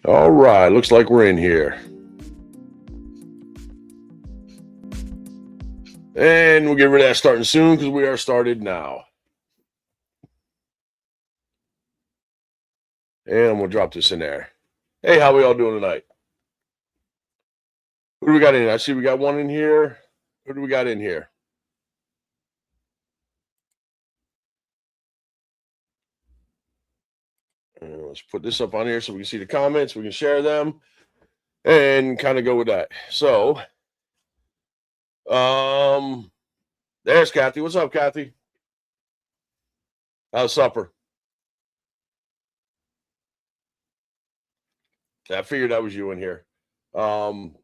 All right, looks like we're in here. And we'll get rid of that starting soon because we are started now. And we'll drop this in there. Hey, how we all doing tonight? Who do we got in? I see we got one in here. Who do we got in here? And let's put this up on here so we can see the comments. We can share them and kind of go with that. So, there's Kathy. What's up, Kathy? How's supper? I figured that was you in here. I'm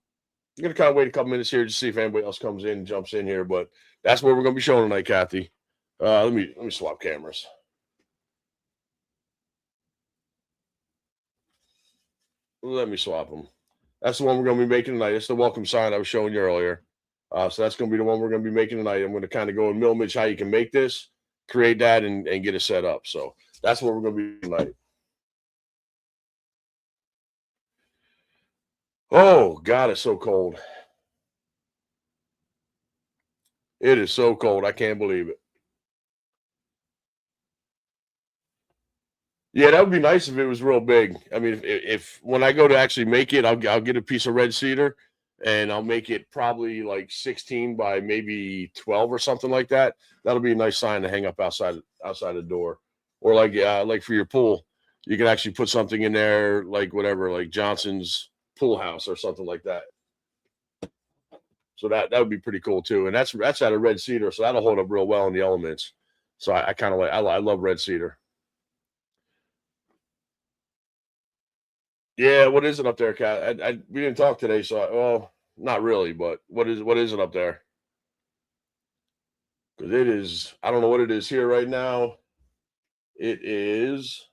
gonna kind of wait a couple minutes here to see if anybody else comes in and jumps in here, but that's what we're gonna be showing tonight, Kathy. Let me swap cameras. Let me swap them. That's the one we're gonna be making tonight. It's the welcome sign I was showing you earlier. So that's gonna be the one we're gonna be making tonight. I'm gonna kind of go in Millmage how you can make this, create that, and get it set up. So that's what we're gonna be tonight. Oh God, it's so cold. It is so cold. I can't believe it. Yeah, that would be nice if it was real big. I mean, if when I go to actually make it, I'll get a piece of red cedar, and I'll make it probably like 16 by maybe 12 or something like that. That'll be a nice sign to hang up outside the door, or like for your pool, you can actually put something in there like whatever, like Johnson's pool house or something like that. So that would be pretty cool too. And that's out of red cedar, so that'll hold up real well in the elements. So I kind of like I love red cedar. Yeah, what is it up there, Cat? We didn't talk today, so well, not really, but what is it up there? Because it is, I don't know what it is here right now. It is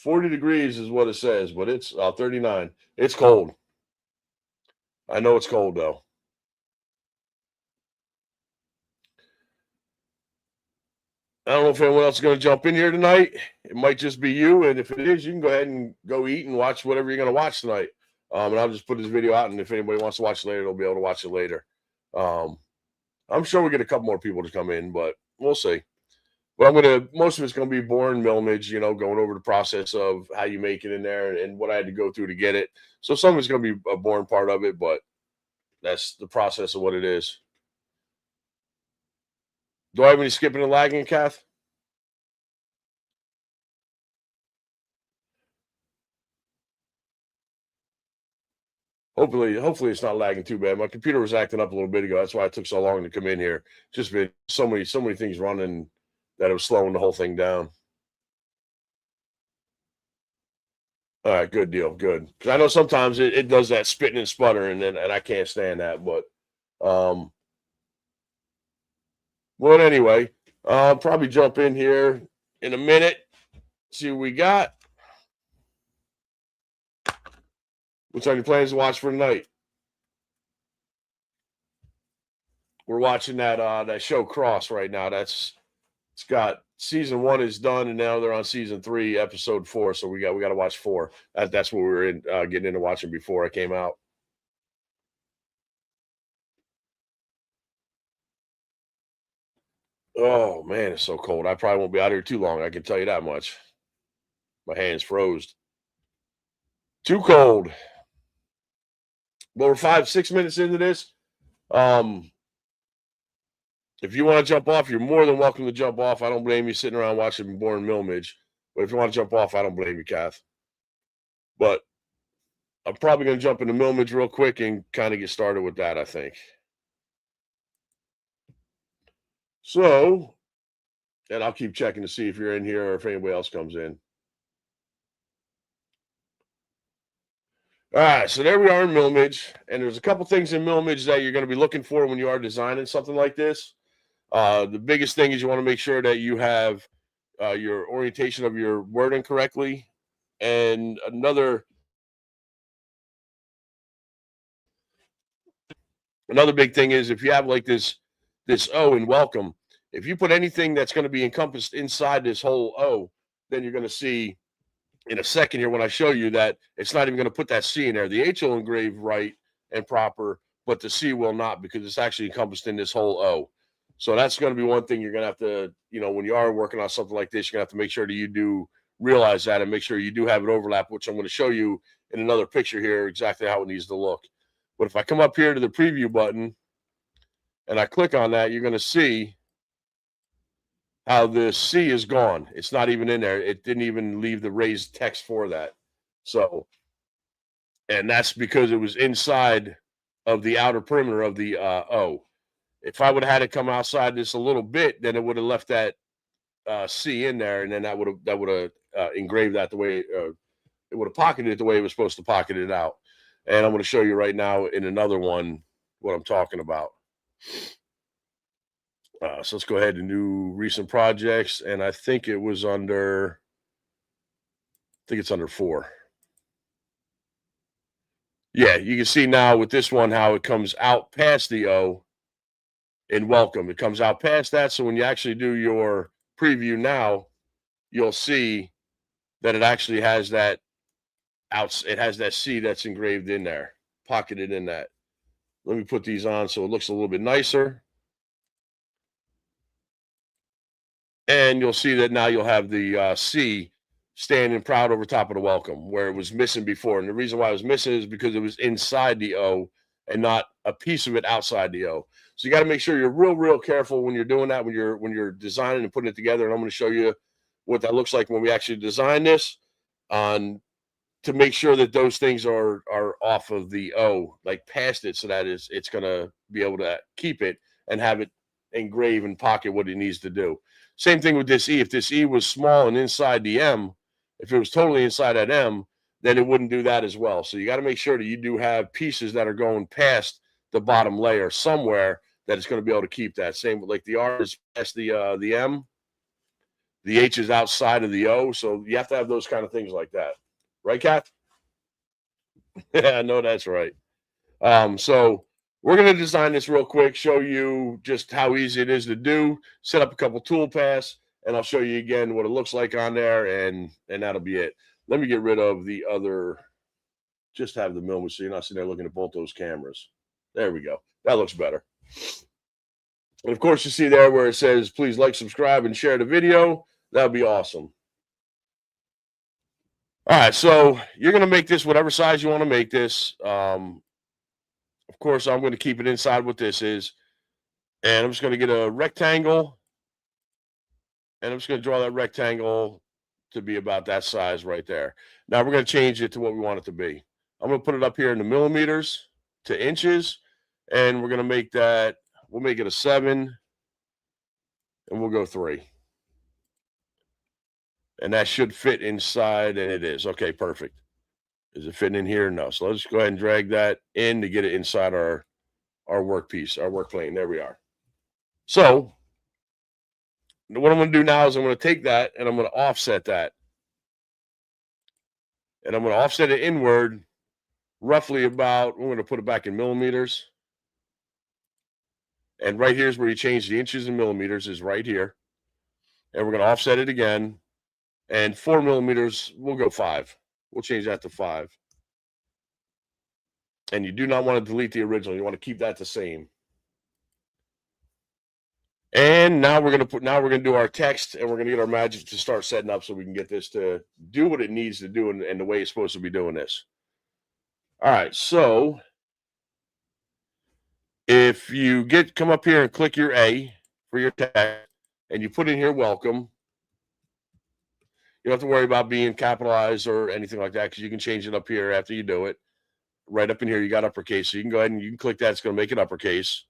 40 degrees is what it says, but it's 39. It's cold. I know it's cold though. I don't know if anyone else is going to jump in here tonight. It might just be you, and if it is, you can go ahead and go eat and watch whatever you're going to watch tonight. And I'll just put this video out, and if anybody wants to watch it later, they'll be able to watch it later. I'm sure we'll get a couple more people to come in, but we'll see. But most of it's gonna be boring Millmage, going over the process of how you make it in there and what I had to go through to get it. So some of it's gonna be a boring part of it, but that's the process of what it is. Do I have any skipping and lagging, Kath? Hopefully it's not lagging too bad. My computer was acting up a little bit ago. That's why it took so long to come in here. Just been so many things running that it was slowing the whole thing down. All right, good deal, good. Because I know sometimes it does that spitting and sputtering, and I can't stand that. Um, well, anyway, I'll probably jump in here in a minute. See what we got. What's on your plans to watch for tonight? We're watching that show Cross right now. It's got season 1 is done, and now they're on season 3, episode 4. So we got to watch 4. That's what we were getting into watching before I came out. Oh man, it's so cold. I probably won't be out here too long. I can tell you that much. My hands froze. Too cold. But we're 5-6 minutes into this. If you want to jump off, you're more than welcome to jump off. I don't blame you sitting around watching boring Millmage. But if you want to jump off, I don't blame you, Kath. But I'm probably going to jump into Millmage real quick and kind of get started with that, I think. So, and I'll keep checking to see if you're in here or if anybody else comes in. All right, so there we are in Millmage, and there's a couple things in Millmage that you're going to be looking for when you are designing something like this. The biggest thing is you want to make sure that you have your orientation of your wording correctly, and another big thing is if you have like this O in welcome, If you put anything that's going to be encompassed inside this whole O, then you're going to see in a second here when I show you that it's not even going to put that C in there. The H will engrave right and proper, but the C will not because it's actually encompassed in this whole O. So that's going to be one thing you're going to have to, when you are working on something like this, you're going to have to make sure that you do realize that and make sure you do have it overlap, which I'm going to show you in another picture here exactly how it needs to look. But if I come up here to the preview button and I click on that, you're going to see how the C is gone. It's not even in there. It didn't even leave the raised text for that. So, and that's because it was inside of the outer perimeter of the O. If I would have had it come outside this a little bit, then it would have left that C in there, and then that would have engraved that the way it would have pocketed it the way it was supposed to pocket it out. And I'm going to show you right now in another one what I'm talking about. So let's go ahead and do recent projects, and I think it was under. I think it's under 4. Yeah, you can see now with this one how it comes out past the O in welcome. It comes out past that, so when you actually do your preview now, you'll see that it actually has that out. It has that C that's engraved in there, pocketed in that. Let me put these on so it looks a little bit nicer. And you'll see that now you'll have the C standing proud over top of the welcome where it was missing before. And the reason why it was missing is because it was inside the O and not a piece of it outside the O. So you got to make sure you're real careful when you're doing that, when you're designing and putting it together. And I'm going to show you what that looks like when we actually design this on to make sure that those things are off of the O, like past it, so that it's going to be able to keep it and have it engrave and pocket what it needs to do. Same thing with this E. If this E was small and inside the M, if it was totally inside that M, then it wouldn't do that as well. So you got to make sure that you do have pieces that are going past the bottom layer somewhere that it's going to be able to keep that. Same with like the R is past the M, the H is outside of the O. So you have to have those kind of things like that. Right, Kat? Yeah, I know that's right. So we're going to design this real quick, show you just how easy it is to do, set up a couple tool paths, and I'll show you again what it looks like on there, and that'll be it. Let me get rid of the other, just have the Millmage so you're not sitting there looking at both those cameras. There we go. That looks better. And of course, you see there where it says, please like, subscribe, and share the video. That'll be awesome. All right, so you're going to make this whatever size you want to make this. Of course, I'm going to keep it inside what this is. And I'm just going to get a rectangle. And I'm just going to draw that rectangle to be about that size right there. Now we're going to change it to what we want it to be. I'm going to put it up here in the millimeters to inches. And we're going to make that, we'll make it a 7. And we'll go 3. And that should fit inside, and it is. Okay, perfect. Is it fitting in here? No. So let's go ahead and drag that in to get it inside our work piece, our work plane. There we are. So what I'm going to do now is I'm going to take that and I'm going to offset that. And I'm going to offset it inward roughly about, we're going to put it back in millimeters. And right here is where you change the inches and millimeters is right here. And we're going to offset it again. And 4 millimeters, we'll go 5. We'll change that to 5. And you do not want to delete the original. You want to keep that the same. And now we're going to do our text, and we're going to get our magic to start setting up so we can get this to do what it needs to do and the way it's supposed to be doing this. All right, so if you come up here and click your A for your text, and you put in here welcome, you don't have to worry about being capitalized or anything like that because you can change it up here after you do it. Right up in here, you got uppercase. So you can go ahead and you can click that. It's going to make it uppercase.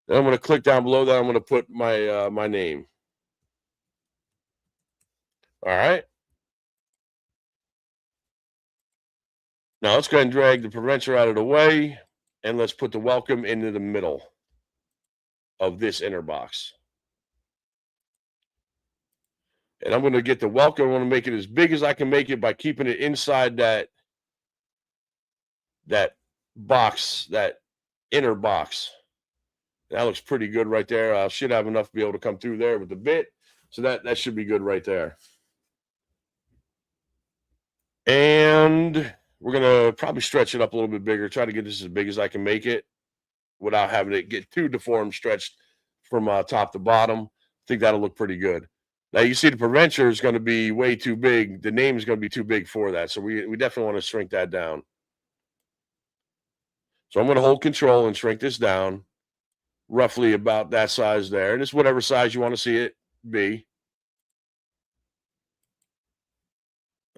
Then I'm going to click down below that. I'm going to put my my name. All right. Now let's go ahead and drag the preventer out of the way. And let's put the welcome into the middle of this inner box. And I'm going to get the welcome. I want to make it as big as I can make it by keeping it inside that box, that inner box. That looks pretty good right there. I should have enough to be able to come through there with the bit. So that should be good right there. And we're going to probably stretch it up a little bit bigger, try to get this as big as I can make it without having it get too deformed, stretched from top to bottom. I think that'll look pretty good. Now you see the preventer is going to be way too big. The name is going to be too big for that. So we definitely want to shrink that down. So I'm going to hold control and shrink this down roughly about that size there. And it's whatever size you want to see it be.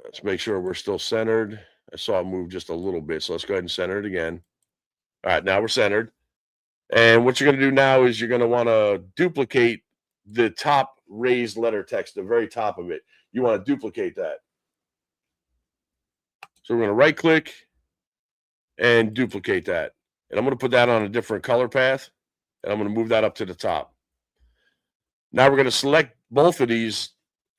Let's make sure we're still centered. I saw it move just a little bit. So let's go ahead and center it again. All right, now we're centered. And what you're going to do now is you're going to want to duplicate the top raised letter text, the very top of it. You want to duplicate that. So we're going to right click and duplicate that. And I'm going to put that on a different color path. And I'm going to move that up to the top. Now we're going to select both of these.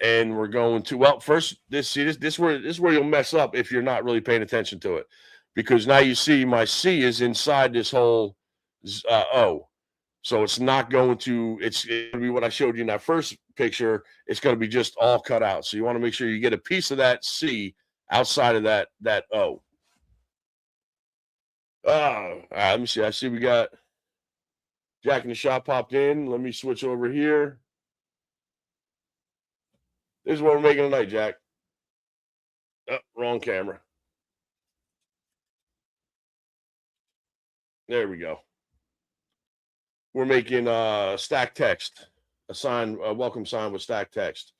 And we're going to, well, first, this is where you'll mess up if you're not really paying attention to it. Because now you see my C is inside this whole O. So it's not going to, it's going to be what I showed you in that first picture. It's going to be just all cut out. So you want to make sure you get a piece of that C outside of that O. All right, let me see. I see we got Jack in the Shop popped in. Let me switch over here. This is what we're making tonight, Jack. Oh, wrong camera. There we go. We're making stack text, a welcome sign with stack text.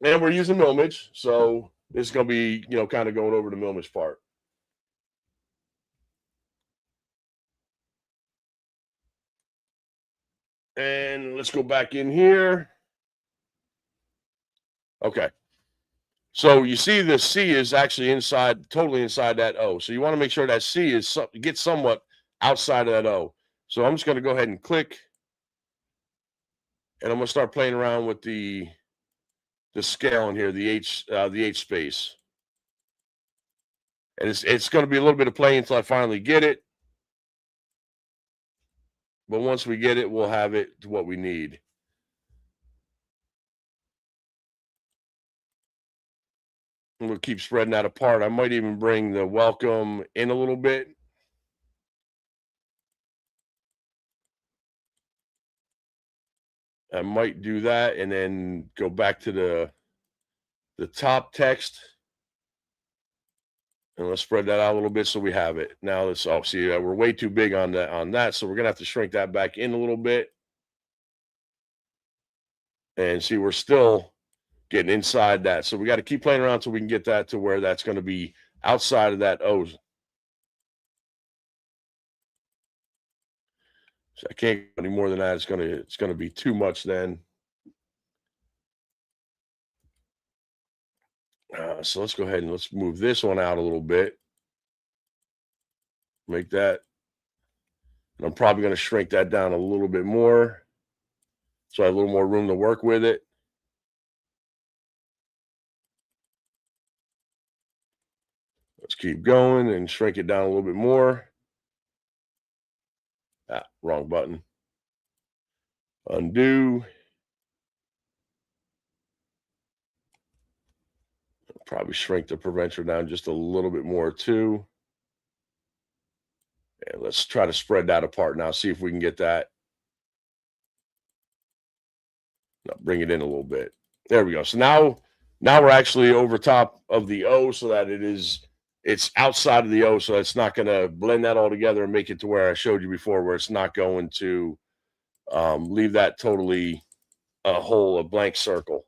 And we're using Millmage, so this is going to be, kind of going over the Millmage part. And let's go back in here. Okay. So you see the C is actually totally inside that O. So you want to make sure that C gets somewhat outside of that O. So I'm just going to go ahead and click. And I'm going to start playing around with the scale in here, the H space. And it's going to be a little bit of play until I finally get it. But once we get it, we'll have it to what we need. And we'll keep spreading that apart. I might even bring the welcome in a little bit. I might do that and then go back to the top text. And let's spread that out a little bit so we have it. Now let's see, we're way too big on that. So we're going to have to shrink that back in a little bit. And see, we're still getting inside that. So we got to keep playing around until we can get that to where that's going to be outside of that O. So I can't go any more than that. It's going to be too much then. So let's go ahead and let's move this one out a little bit. Make that. And I'm probably going to shrink that down a little bit more, so I have a little more room to work with it. Let's keep going and shrink it down a little bit more. Wrong button. Undo. Probably shrink the preventer down just a little bit more too. And let's try to spread that apart now. See if we can get that. Now bring it in a little bit. There we go. So now we're actually over top of the O so that it's outside of the O. So it's not going to blend that all together and make it to where I showed you before, where it's not going to leave that totally a blank circle.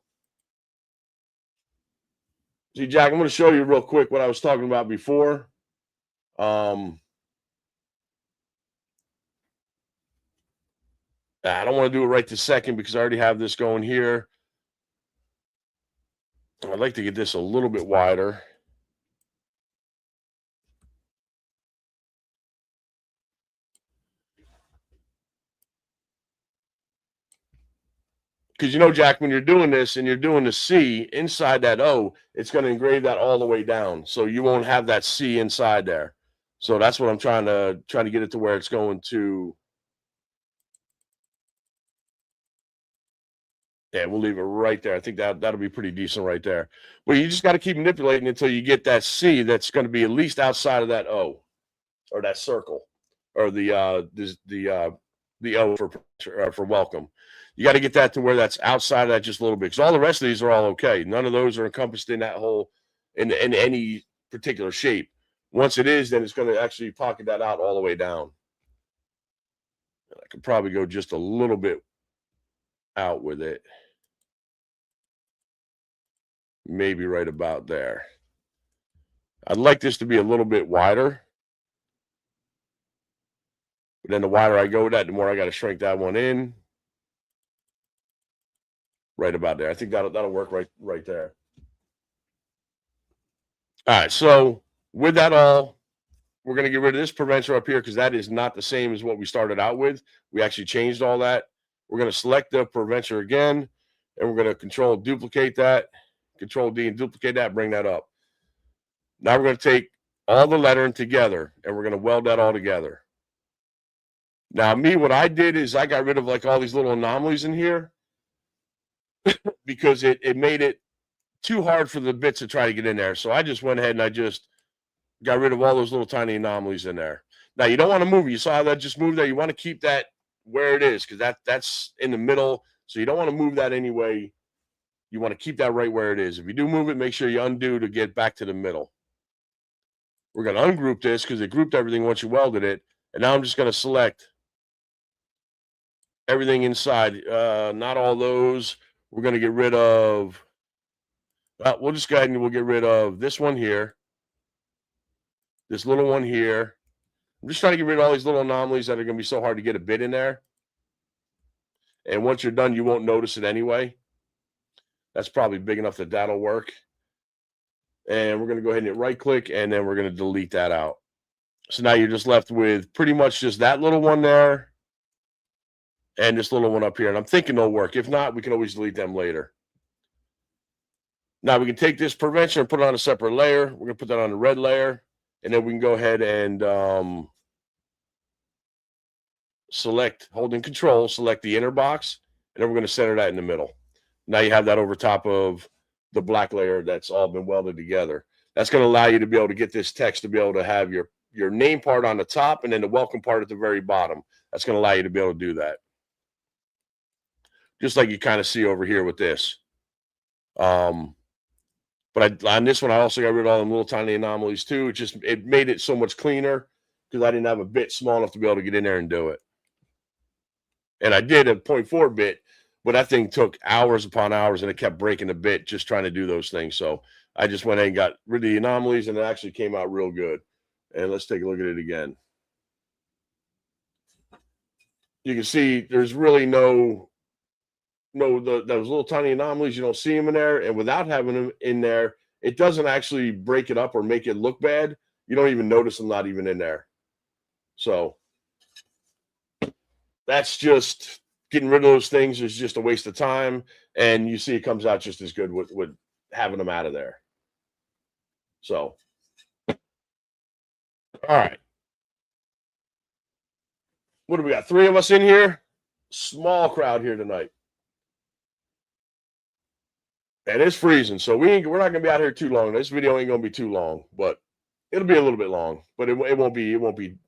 See, Jack, I'm going to show you real quick what I was talking about before. I don't want to do it right this second because I already have this going here. I'd like to get this a little bit wider. Because, Jack, when you're doing this and you're doing the C inside that O, it's going to engrave that all the way down. So you won't have that C inside there. So that's what I'm trying to get it to where it's going to Yeah, we'll leave it right there. I think that'll be pretty decent right there. But you just got to keep manipulating until you get that C that's going to be at least outside of that O or that circle or the O for welcome. You got to get that to where that's outside of that just a little bit, because all the rest of these are all okay. None of those are encompassed in that whole in any particular shape. Once it is, then it's going to actually pocket that out all the way down. I could probably go just a little bit out with it. Maybe right about there. I'd like this to be a little bit wider. But then the wider I go with that, the more I got to shrink that one in. Right about there. I think that'll work right there. All right, so with that all, we're going to get rid of this preventer up here because that is not the same as what we started out with. We actually changed all that. We're going to select the preventer again, and we're going to control duplicate that, control D and duplicate that, bring that up. Now we're going to take all the lettering together, and we're going to weld that all together. Now, what I did is I got rid of like all these little anomalies in here because it made it too hard for the bits to try to get in there. So I just went ahead and I just got rid of all those little tiny anomalies in there. Now, you don't want to move it. You saw how that just moved there. You want to keep that where it is because that's in the middle. So you don't want to move that anyway. You want to keep that right where it is. If you do move it, make sure you undo to get back to the middle. We're going to ungroup this because it grouped everything once you welded it. And now I'm just going to select everything inside. Not all those. We're going to get rid of, we'll just go ahead and we'll get rid of this one here. This little one here. I'm just trying to get rid of all these little anomalies that are going to be so hard to get a bit in there. And once you're done, you won't notice it anyway. That's probably big enough that that'll work. And we're going to go ahead and hit right click, and then we're going to delete that out. So now you're just left with pretty much just that little one there and this little one up here. And I'm thinking they'll work. If not, we can always delete them later. Now we can take this prevention and put it on a separate layer. We're going to put that on the red layer. And then we can go ahead and select, holding control, select the inner box. And then we're going to center that in the middle. Now you have that over top of the black layer that's all been welded together. That's going to allow you to be able to get this text to be able to have your name part on the top and then the welcome part at the very bottom. That's going to allow you to be able to do that. Just like you kind of see over here with this. But on this one, I also got rid of all them little tiny anomalies too. It made it so much cleaner because I didn't have a bit small enough to be able to get in there and do it. And I did a 0.4 bit, but that thing took hours upon hours and it kept breaking the bit just trying to do those things. So I just went ahead and got rid of the anomalies and it actually came out real good. And let's take a look at it again. You can see there's really those little tiny anomalies, you don't see them in there. And without having them in there, it doesn't actually break it up or make it look bad. You don't even notice them not even in there. So that's just getting rid of those things is just a waste of time. And you see it comes out just as good with having them out of there. So, all right. What do we got? 3 of us in here. Small crowd here tonight. And it's freezing, so we're not gonna be out here too long. This video ain't gonna be too long, but it'll be a little bit long. But it won't be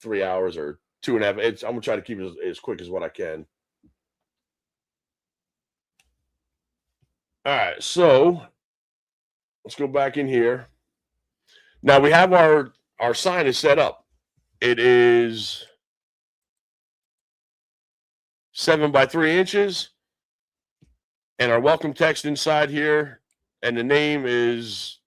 3 hours or 2.5. I'm gonna try to keep it as quick as what I can. All right, so let's go back in here. Now we have our sign is set up. It is 7 by 3 inches. And our welcome text inside here, and the name is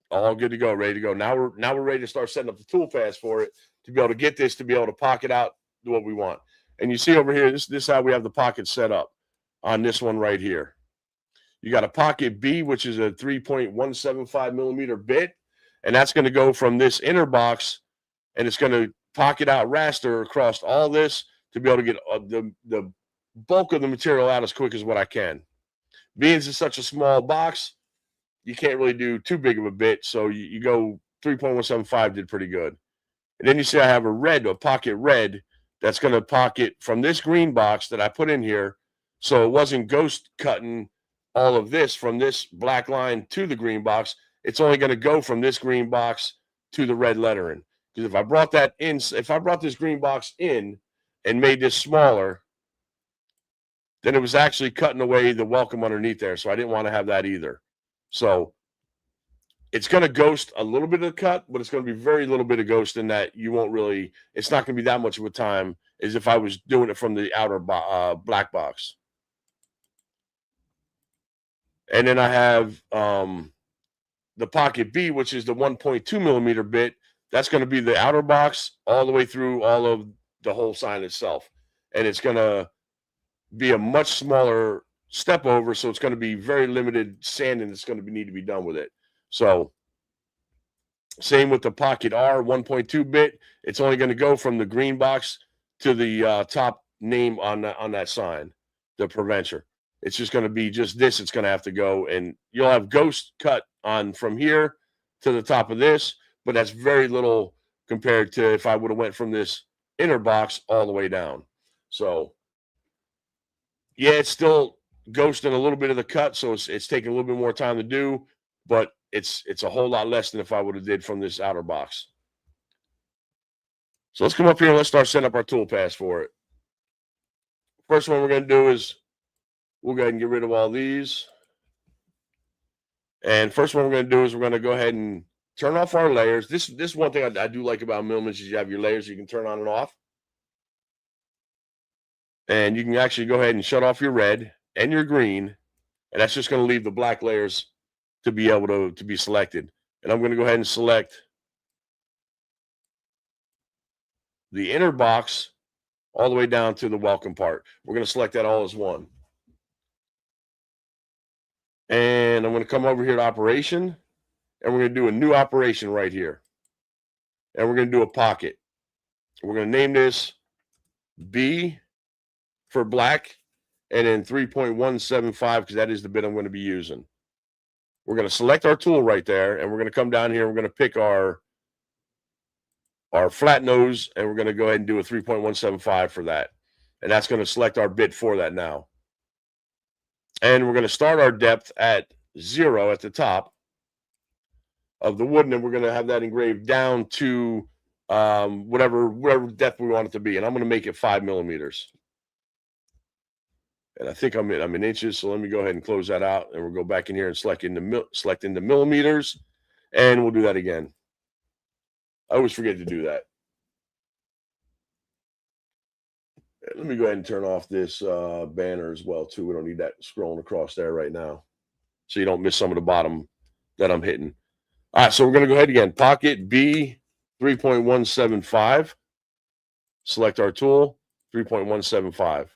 all good to go, ready to go. Now we're ready to start setting up the tool paths for it to be able to get this to be able to pocket out what we want. And you see over here, this is how we have the pocket set up on this one right here. You got a pocket B, which is a 3.175 millimeter bit, and that's going to go from this inner box, and it's going to pocket out raster across all this to be able to get the bulk of the material out as quick as what I can. Being it's such a small box, you can't really do too big of a bit. So you go 3.175 did pretty good. And then you see I have a pocket red, that's going to pocket from this green box that I put in here So it wasn't ghost cutting all of this from this black line to the green box. It's only going to go from this green box to the red lettering. Because if I brought that in, if I brought this green box in and made this smaller, then it was actually cutting away the welcome underneath there. So I didn't want to have that either. So it's going to ghost a little bit of the cut, but it's going to be very little bit of ghost in that you won't really, it's not going to be that much of a time as if I was doing it from the outer black box. And then I have the pocket B, which is the 1.2 millimeter bit. That's going to be the outer box all the way through all of the whole sign itself. And it's going to be a much smaller step over, so it's going to be very limited sanding that's going to need to be done with it. So same with the pocket R 1.2 bit. It's only going to go from the green box to the top name on that sign, the preventer. It's just going to be just this. It's going to have to go, and you'll have ghost cut on from here to the top of this, but that's very little compared to if I would have went from this inner box all the way down. So yeah, it's still ghosting a little bit of the cut, so it's taking a little bit more time to do, but it's a whole lot less than if I would have did from this outer box. So let's come up here and let's start setting up our tool paths for it. First one we're going to do is we'll go ahead and get rid of all these. And first one we're going to do is we're going to go ahead and turn off our layers. This is one thing I do like about Millmage is you have your layers you can turn on and off. And you can actually go ahead and shut off your red and your green. And that's just going to leave the black layers to be able to be selected. And I'm going to go ahead and select the inner box all the way down to the welcome part. We're going to select that all as one. And I'm going to come over here to operation, and we're going to do a new operation right here. And we're going to do a pocket. We're going to name this B for black, and then 3.175 because that is the bit I'm going to be using. We're going to select our tool right there, and we're going to come down here. We're going to pick our flat nose, and we're going to go ahead and do a 3.175 for that. And that's going to select our bit for that now. And we're going to start our depth at 0 at the top of the wood, and then we're going to have that engraved down to whatever depth we want it to be. And I'm going to make it 5 millimeters. And I think I'm in inches, so let me go ahead and close that out, and we'll go back in here and select into millimeters, and we'll do that again. I always forget to do that. Let me go ahead and turn off this banner as well, too. We don't need that scrolling across there right now, so you don't miss some of the bottom that I'm hitting. All right, so we're going to go ahead again. Pocket B 3.175. Select our tool, 3.175.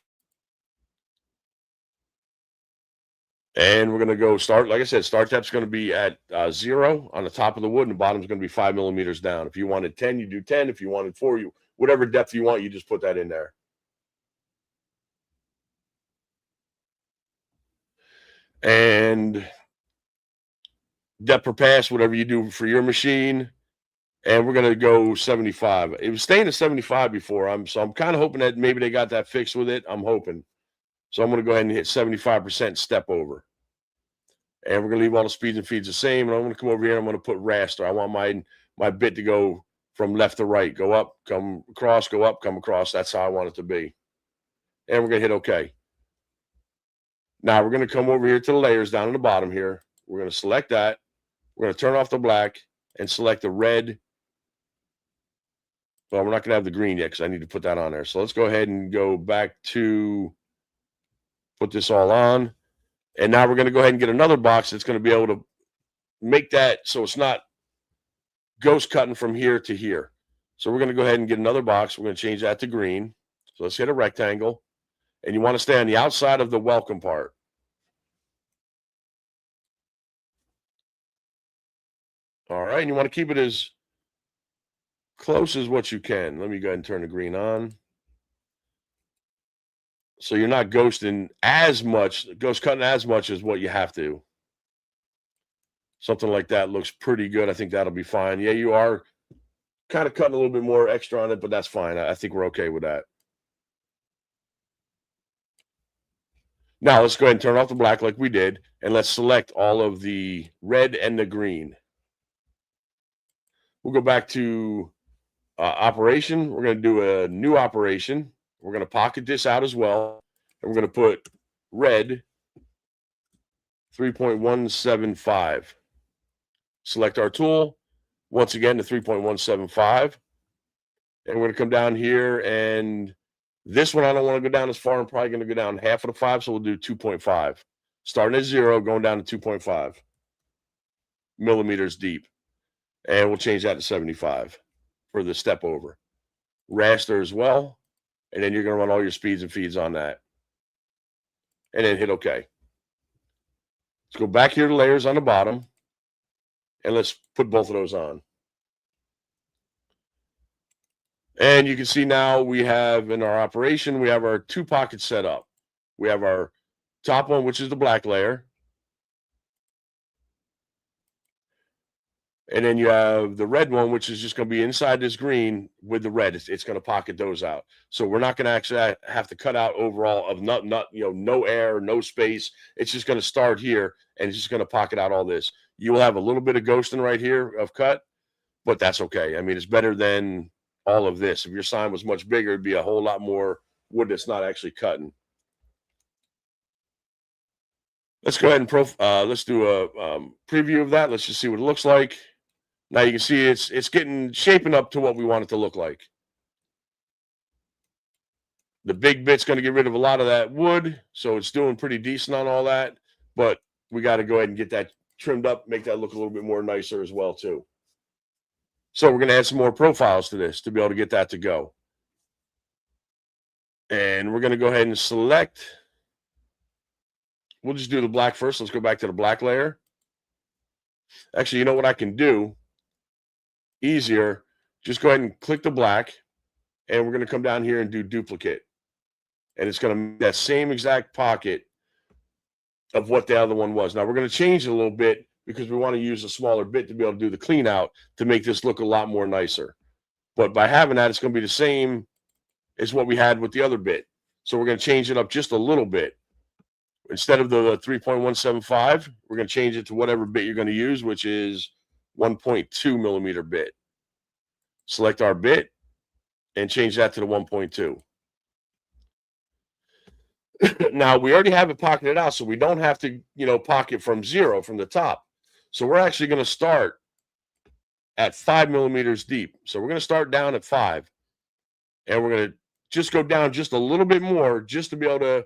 And we're going to go start. Like I said, start depth's going to be at 0 on the top of the wood, and the bottom is going to be 5 millimeters down. If you wanted 10, you do 10. If you wanted 4, whatever depth you want, you just put that in there. And depth per pass, whatever you do for your machine. And we're going to go 75. It was staying at 75 before. So I'm kind of hoping that maybe they got that fixed with it. I'm hoping. So I'm going to go ahead and hit 75% step over. And we're going to leave all the speeds and feeds the same. And I'm going to come over here and I'm going to put raster. I want my bit to go from left to right. Go up, come across, go up, come across. That's how I want it to be. And we're going to hit OK. Now we're going to come over here to the layers down in the bottom here. We're going to select that. We're going to turn off the black and select the red. Well, we're not going to have the green yet because I need to put that on there. So let's go ahead and go back to put this all on. And now we're going to go ahead and get another box that's going to be able to make that so it's not ghost cutting from here to here. So we're going to go ahead and get another box. We're going to change that to green. So let's hit a rectangle. And you want to stay on the outside of the welcome part. All right. And you want to keep it as close as what you can. Let me go ahead and turn the green on. So you're not ghosting as much, ghost cutting as much as what you have to. Something like that looks pretty good. I think that'll be fine. Yeah, you are kind of cutting a little bit more extra on it, but that's fine. I think we're okay with that. Now let's go ahead and turn off the black like we did, and let's select all of the red and the green. We'll go back to operation. We're going to do a new operation. We're going to pocket this out as well, and we're going to put red 3.175. Select our tool. Once again, to 3.175. And we're going to come down here, and this one I don't want to go down as far. I'm probably going to go down half of the 5, so we'll do 2.5. Starting at 0, going down to 2.5 millimeters deep. And we'll change that to 75 for the step over. Raster as well. And then you're going to run all your speeds and feeds on that. And then hit OK. Let's go back here to layers on the bottom. And let's put both of those on. And you can see now we have in our operation, we have our 2 pockets set up. We have our top one, which is the black layer. And then you have the red one, which is just going to be inside this green with the red. It's going to pocket those out. So we're not going to actually have to cut out overall of no air, no space. It's just going to start here, and it's just going to pocket out all this. You will have a little bit of ghosting right here of cut, but that's okay. I mean, it's better than all of this. If your sign was much bigger, it'd be a whole lot more wood that's not actually cutting. Let's go ahead and let's do a preview of that. Let's just see what it looks like. Now you can see it's shaping up to what we want it to look like. The big bit's going to get rid of a lot of that wood, so it's doing pretty decent on all that. But we got to go ahead and get that trimmed up, make that look a little bit more nicer as well too. So we're going to add some more profiles to this to be able to get that to go. And we're going to go ahead and select. We'll just do the black first. Let's go back to the black layer. Actually, you know what I can do? Easier. Just go ahead and click the black. And we're going to come down here and do duplicate. And it's going to make that same exact pocket of what the other one was. Now, we're going to change it a little bit because we want to use a smaller bit to be able to do the clean out to make this look a lot more nicer. But by having that, it's going to be the same as what we had with the other bit. So we're going to change it up just a little bit. Instead of the 3.175, we're going to change it to whatever bit you're going to use, which is 1.2 millimeter bit. Select our bit and change that to the 1.2. Now, we already have it pocketed out, so we don't have to, pocket from 0 from the top. So we're actually going to start at 5 millimeters deep. So we're going to start down at 5. And we're going to just go down just a little bit more just to be able to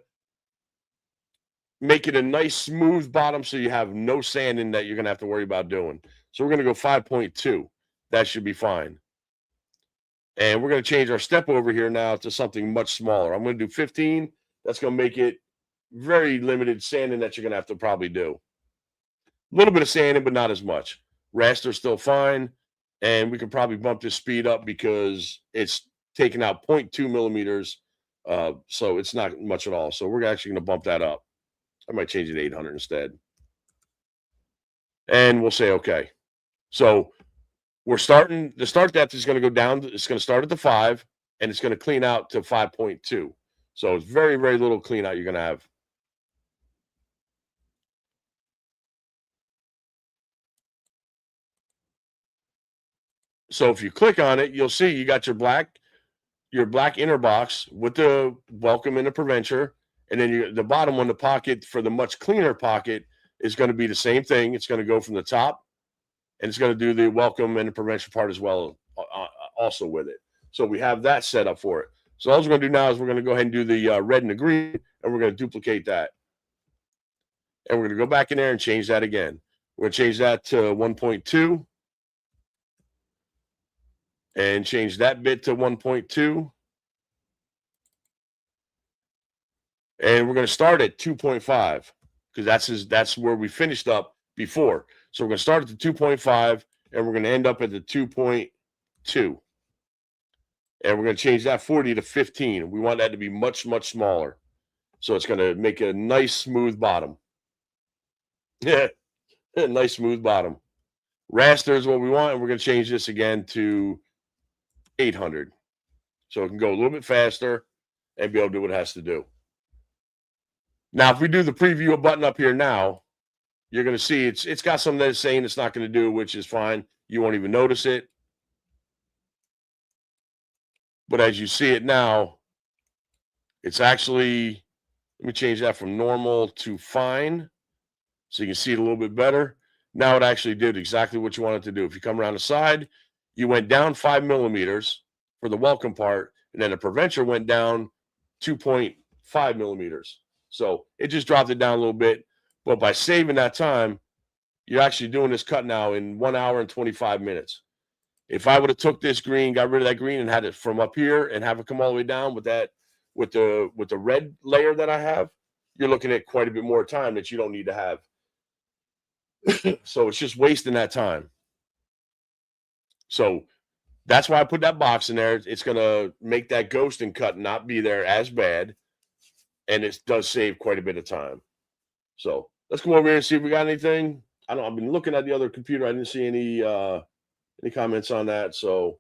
make it a nice smooth bottom so you have no sanding that you're going to have to worry about doing. So we're going to go 5.2. That should be fine. And we're going to change our step over here now to something much smaller. I'm going to do 15. That's going to make it very limited sanding that you're going to have to probably do. A little bit of sanding, but not as much. Raster's still fine. And we can probably bump this speed up because it's taking out 0.2 millimeters. So it's not much at all. So we're actually going to bump that up. I might change it to 800 instead. And we'll say okay. So we're starting to start that. Is going to go down. It's going to start at the 5, and it's going to clean out to 5.2. So it's very, very little clean out you're going to have. So if you click on it, you'll see you got your black inner box with the welcome and the preventer. And then the bottom one, the pocket for the much cleaner pocket, is going to be the same thing. It's going to go from the top, and it's going to do the welcome and the prevention part as well, also with it. So we have that set up for it. So all we're going to do now is we're going to go ahead and do the red and the green, and we're going to duplicate that. And we're going to go back in there and change that again. We're going to change that to 1.2. And change that bit to 1.2. And we're going to start at 2.5 because that's where we finished up before. So we're going to start at the 2.5 and we're going to end up at the 2.2. And we're going to change that 40 to 15. We want that to be much, much smaller. So it's going to make a nice smooth bottom. Yeah, nice smooth bottom. Raster is what we want, and we're going to change this again to 800. So it can go a little bit faster and be able to do what it has to do. Now, if we do the preview button up here now, you're going to see it's got something that's saying it's not going to do, which is fine. You won't even notice it. But as you see it now, it's actually, let me change that from normal to fine so you can see it a little bit better. Now it actually did exactly what you wanted to do. If you come around the side, you went down 5 millimeters for the welcome part, and then the preventer went down 2.5 millimeters. So it just dropped it down a little bit. But by saving that time, you're actually doing this cut now in 1 hour and 25 minutes. If I would have took this green, got rid of that green, and had it from up here and have it come all the way down with that, with the red layer that I have, you're looking at quite a bit more time that you don't need to have. So it's just wasting that time. So that's why I put that box in there. It's going to make that ghosting cut not be there as bad. And it does save quite a bit of time. So let's come over here and see if we got anything. I've been looking at the other computer. I didn't see any comments on that. So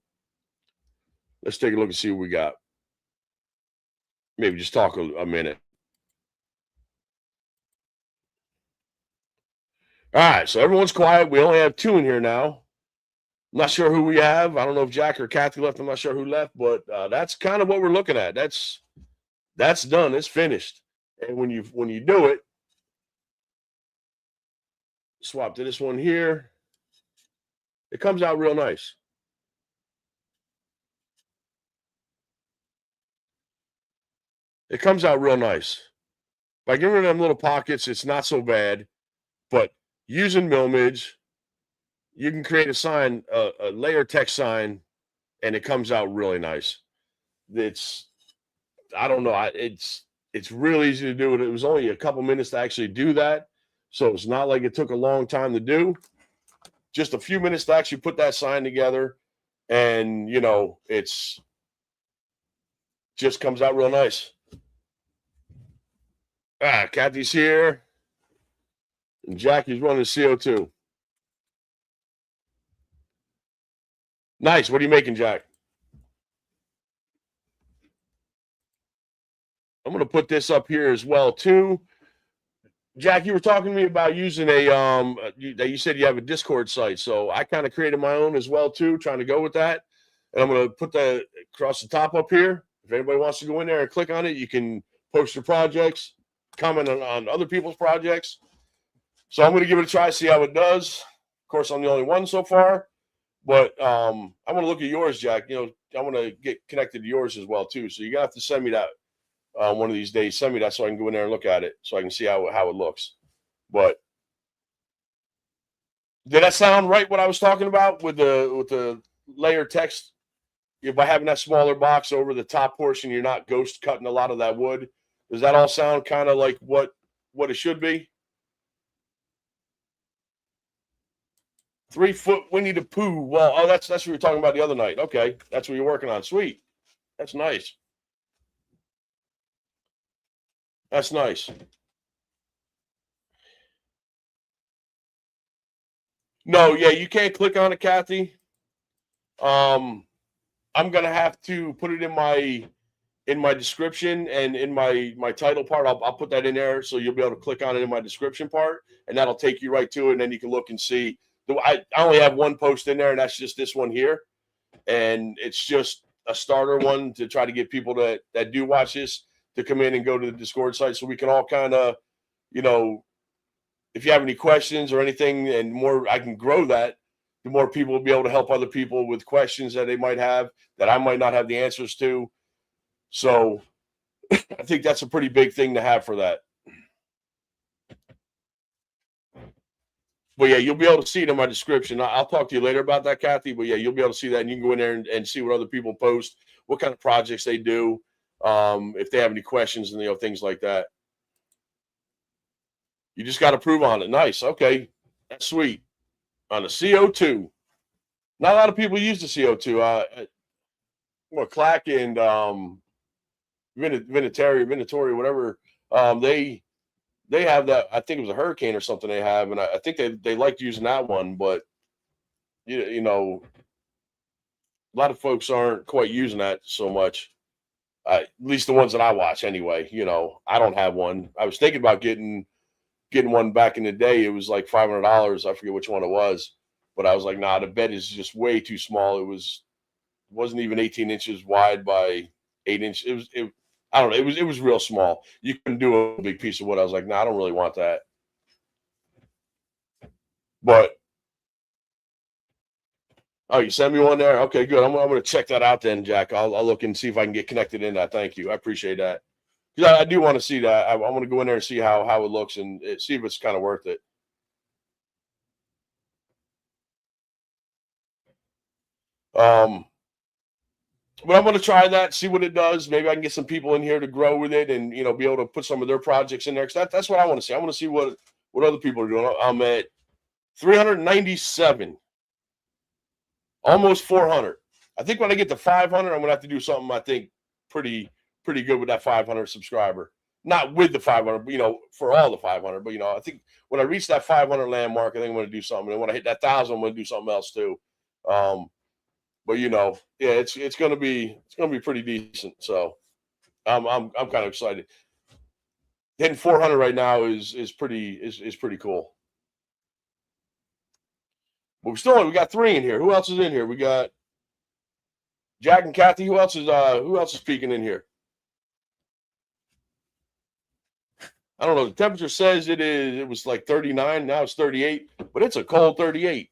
let's take a look and see what we got. Maybe just talk a minute. All right, so everyone's quiet. We only have 2 in here now. I'm not sure who we have. I don't know if Jack or Kathy left. I'm not sure who left, but that's kind of what we're looking at. That's done. It's finished. And when you do it, swap to this one here. It comes out real nice. It comes out real nice. By getting rid of them little pockets, it's not so bad. But using Millmage, you can create a sign, a layer text sign, and it comes out really nice. I don't know, it's real easy to do. It was only a couple minutes to actually do that, so it's not like it took a long time to do. Just a few minutes to actually put that sign together, and it's just comes out real nice. Kathy's here, and Jackie's running CO2. Nice. What are you making, Jack? I'm going to put this up here as well too. Jack, you were talking to me about using you said you have a Discord site, so I kind of created my own as well too, trying to go with that. And I'm going to put that across the top up here. If anybody wants to go in there and click on it, you can post your projects, comment on other people's projects. So I'm going to give it a try, see how it does. Of course, I'm the only one so far, but I want to look at yours, Jack. I want to get connected to yours as well too. So you're gonna have to send me that one of these days. Send me that so I can go in there and look at it, so I can see how it looks. But did that sound right? What I was talking about with the layer text? By having that smaller box over the top portion, you're not ghost cutting a lot of that wood. Does that all sound kind of like what it should be? 3-foot Winnie the Pooh. Well, that's what we were talking about the other night. Okay, that's what you're working on. Sweet. That's nice. That's nice. No, yeah, you can't click on it, Kathy. I'm gonna have to put it in my description and in my title part. I'll put that in there so you'll be able to click on it in my description part, and that'll take you right to it. And then you can look and see. I only have one post in there, and that's just this one here, and it's just a starter one to try to get people that do watch this to come in and go to the Discord site, so we can all kind of, if you have any questions or anything, and more, I can grow that. The more people will be able to help other people with questions that they might have that I might not have the answers to. So I think that's a pretty big thing to have for that. But yeah, you'll be able to see it in my description. I'll talk to you later about that, Kathy. But yeah, you'll be able to see that, and you can go in there and see what other people post, what kind of projects they do, if they have any questions and things like that. You just got to prove on it. Nice. Okay, that's sweet. On the CO2, not a lot of people use the CO2. Clack and Venatori, whatever. They have that. I think it was a hurricane or something they have, and I think they liked using that one, but a lot of folks aren't quite using that so much. At least the ones that I watch anyway. You know, I don't have one. I was thinking about getting one back in the day. It was like $500. I forget which one it was, but I was like, nah, the bed is just way too small. Wasn't even 18 inches wide by 8 inches. I don't know. It was real small. You couldn't do a big piece of wood. I was like, nah, I don't really want that. But oh, you sent me one there. Okay, good. I'm going to check that out then, Jack. I'll look and see if I can get connected in that. Thank you. I appreciate that. Because I do want to see that. I want to go in there and see how it looks and see if it's kind of worth it. Um, but I'm going to try that, see what it does. Maybe I can get some people in here to grow with it, and be able to put some of their projects in there. Because that's what I want to see. I want to see what other people are doing. I'm at 397, almost 400. I think when I get to 500, I'm going to have to do something. I think pretty pretty good with that 500 subscriber. Not with the 500, but for all the 500. But I think when I reach that 500 landmark, I think I'm going to do something. And when I hit that 1,000, I'm going to do something else too. But yeah, it's gonna be pretty decent. So I'm kind of excited. Hitting 400 right now is pretty cool. But we got three in here. Who else is in here? We got Jack and Kathy. Who else is speaking in here? I don't know. The temperature says it was like 39. Now it's 38, but it's a cold 38,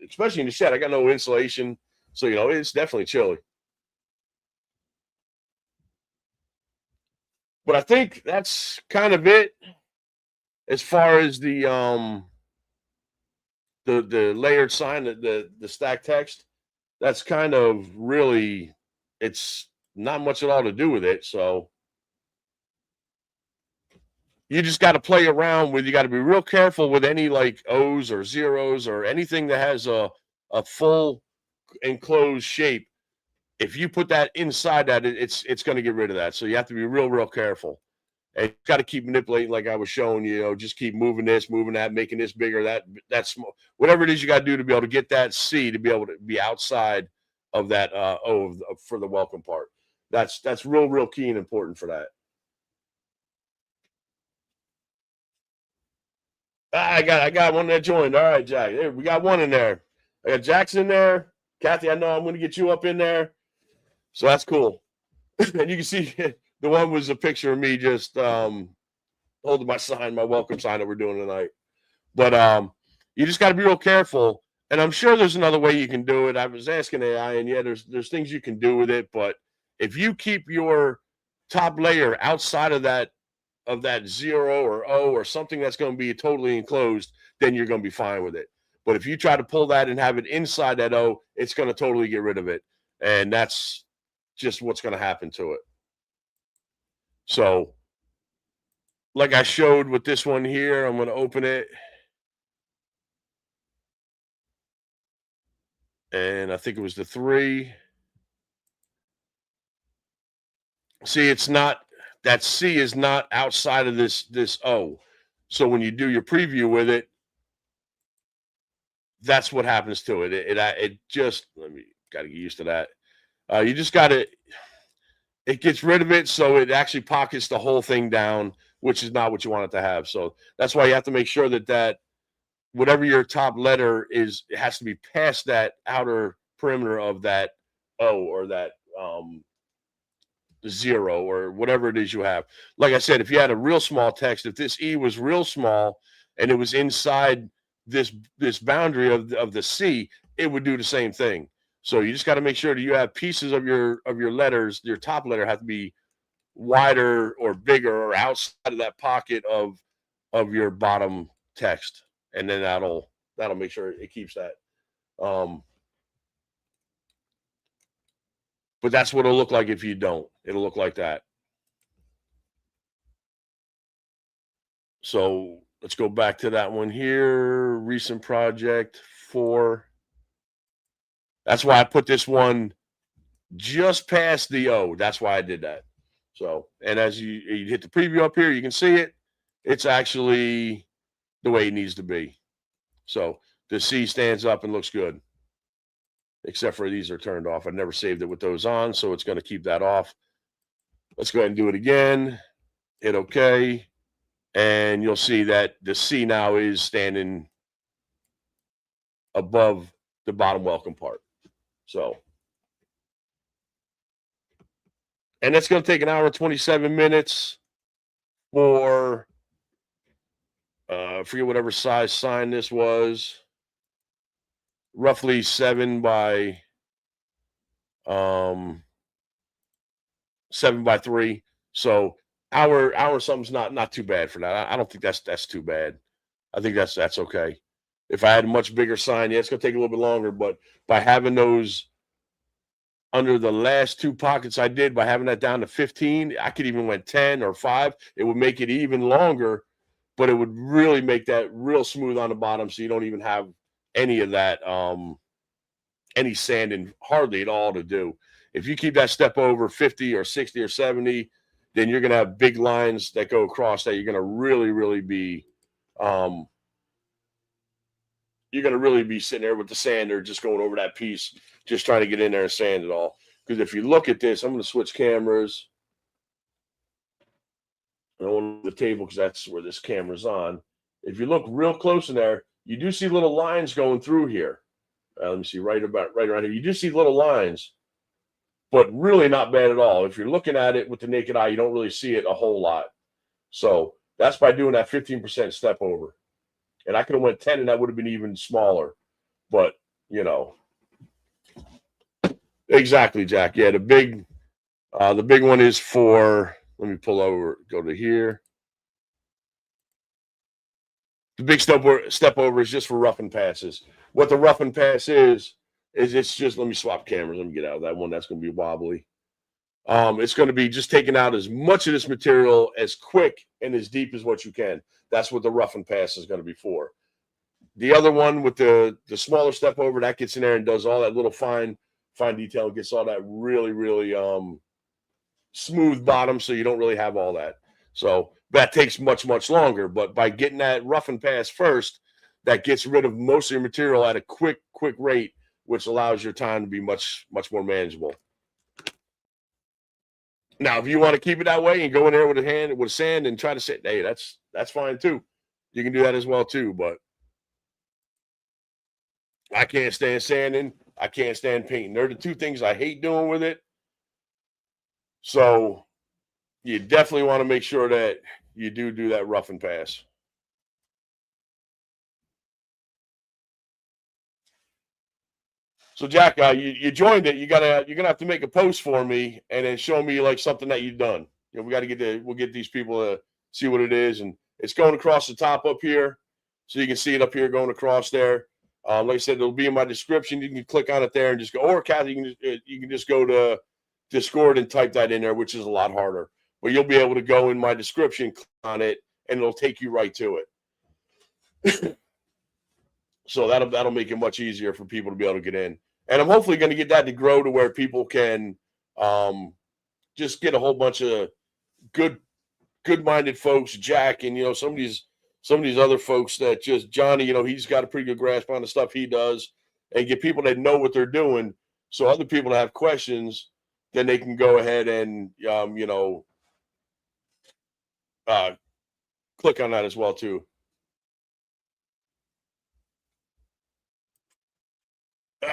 especially in the shed. I got no insulation, so it's definitely chilly. But I think that's kind of it as far as the layered sign, the stack text. That's kind of really, it's not much at all to do with it. So you just got to play around with. You got to be real careful with any like O's or zeros or anything that has a full enclosed shape. If you put that inside that, it's going to get rid of that. So you have to be real careful. And you got to keep manipulating, like I was showing you. Just keep moving this, moving that, making this bigger. That's whatever it is you got to do to be able to get that C to be able to be outside of that O for the welcome part. That's real key and important for that. I got one that joined. All right, Jack. Hey, we got one in there. I got Jackson in there. Kathy, I know I'm going to get you up in there. So that's cool. And you can see the one was a picture of me just holding my welcome sign that we're doing tonight. But you just got to be real careful. And I'm sure there's another way you can do it. I was asking AI, and yeah, there's things you can do with it. But if you keep your top layer outside of that zero or O or something that's going to be totally enclosed, then you're going to be fine with it. But if you try to pull that and have it inside that O, it's going to totally get rid of it. And that's just what's going to happen to it. So, like I showed with this one here, I'm going to open it. And I think it was the 3. See, it's not, that C is not outside of this O. So when you do your preview with it, that's what happens to it. It just, let me, got to get used to that. You just got to, it gets rid of it, so it actually pockets the whole thing down, which is not what you want it to have. So that's why you have to make sure that whatever your top letter is, it has to be past that outer perimeter of that O or that 0 or whatever it is you have. Like I said, if you had a real small text, if this E was real small and it was inside this boundary of the C, it would do the same thing. So you just got to make sure that you have pieces of your letters. Your top letter have to be wider or bigger or outside of that pocket of your bottom text, and then that'll make sure it keeps that. But that's what it'll look like if you don't. It'll look like that. So let's go back to that one here. Recent project 4. That's why I put this one just past the O. That's why I did that. So, and as you hit the preview up here, you can see it. It's actually the way it needs to be. So the C stands up and looks good. Except for these are turned off. I never saved it with those on, so it's going to keep that off. Let's go ahead and do it again. Hit OK. And you'll see that the C now is standing above the bottom welcome part. So, and it's going to take an hour and 27 minutes for, I forget whatever size sign this was, roughly 7 by 3. So hour something's not too bad for that. I don't think that's too bad. I think that's okay. If I had a much bigger sign, yeah, it's gonna take a little bit longer. But by having those under the last 2 pockets I did, by having that down to 15, I could even went 10 or 5. It would make it even longer, but it would really make that real smooth on the bottom, so you don't even have any of that any sanding hardly at all to do. If you keep that step over 50 or 60 or 70, then you're going to have big lines that go across that you're going to really be you're going to really be sitting there with the sander just going over that piece, just trying to get in there and sand it all. Because if you look at this, I'm going to switch cameras. I want the table because that's where this camera's on. If you look real close in there, you do see little lines going through here. Let me see, right around here. You do see little lines, but really not bad at all. If you're looking at it with the naked eye, you don't really see it a whole lot. So that's by doing that 15% step over. And I could have went 10 and that would have been even smaller. But, you know. Exactly, Jack. Yeah, the big one is for, let me pull over, go to here. The big step over is just for rough and passes. What the rough and pass is it's just, let me swap cameras. Let me get out of that one. That's going to be wobbly. It's going to be just taking out as much of this material as quick and as deep as what you can. That's what the rough and pass is going to be for. The other one with the smaller step over, that gets in there and does all that little fine detail, gets all that really smooth bottom, so you don't really have all that. So that takes much longer. But by getting that rough and pass first, that gets rid of most of your material at a quick rate, which allows your time to be much more manageable. Now, if you want to keep it that way and go in there with a hand with sand and try to say, hey, that's fine too. You can do that as well too. But I can't stand sanding. I can't stand painting. They're the two things I hate doing with it. So you definitely want to make sure that you do that rough and pass. So Jack, you joined it. You're gonna have to make a post for me and then show me like something that you've done. You know, we'll get these people to see what it is, and it's going across the top up here, so you can see it up here going across there. Like I said, it'll be in my description. You can click on it there and just go, or Kathy, you can just go to Discord and type that in there, which is a lot harder. But you'll be able to go in my description, click on it, and it'll take you right to it. So that'll make it much easier for people to be able to get in. And I'm hopefully going to get that to grow to where people can just get a whole bunch of good-minded folks, Jack, and some of these other folks that just Johnny, he's got a pretty good grasp on the stuff he does, and get people that know what they're doing. So other people that have questions, then they can go ahead and click on that as well too.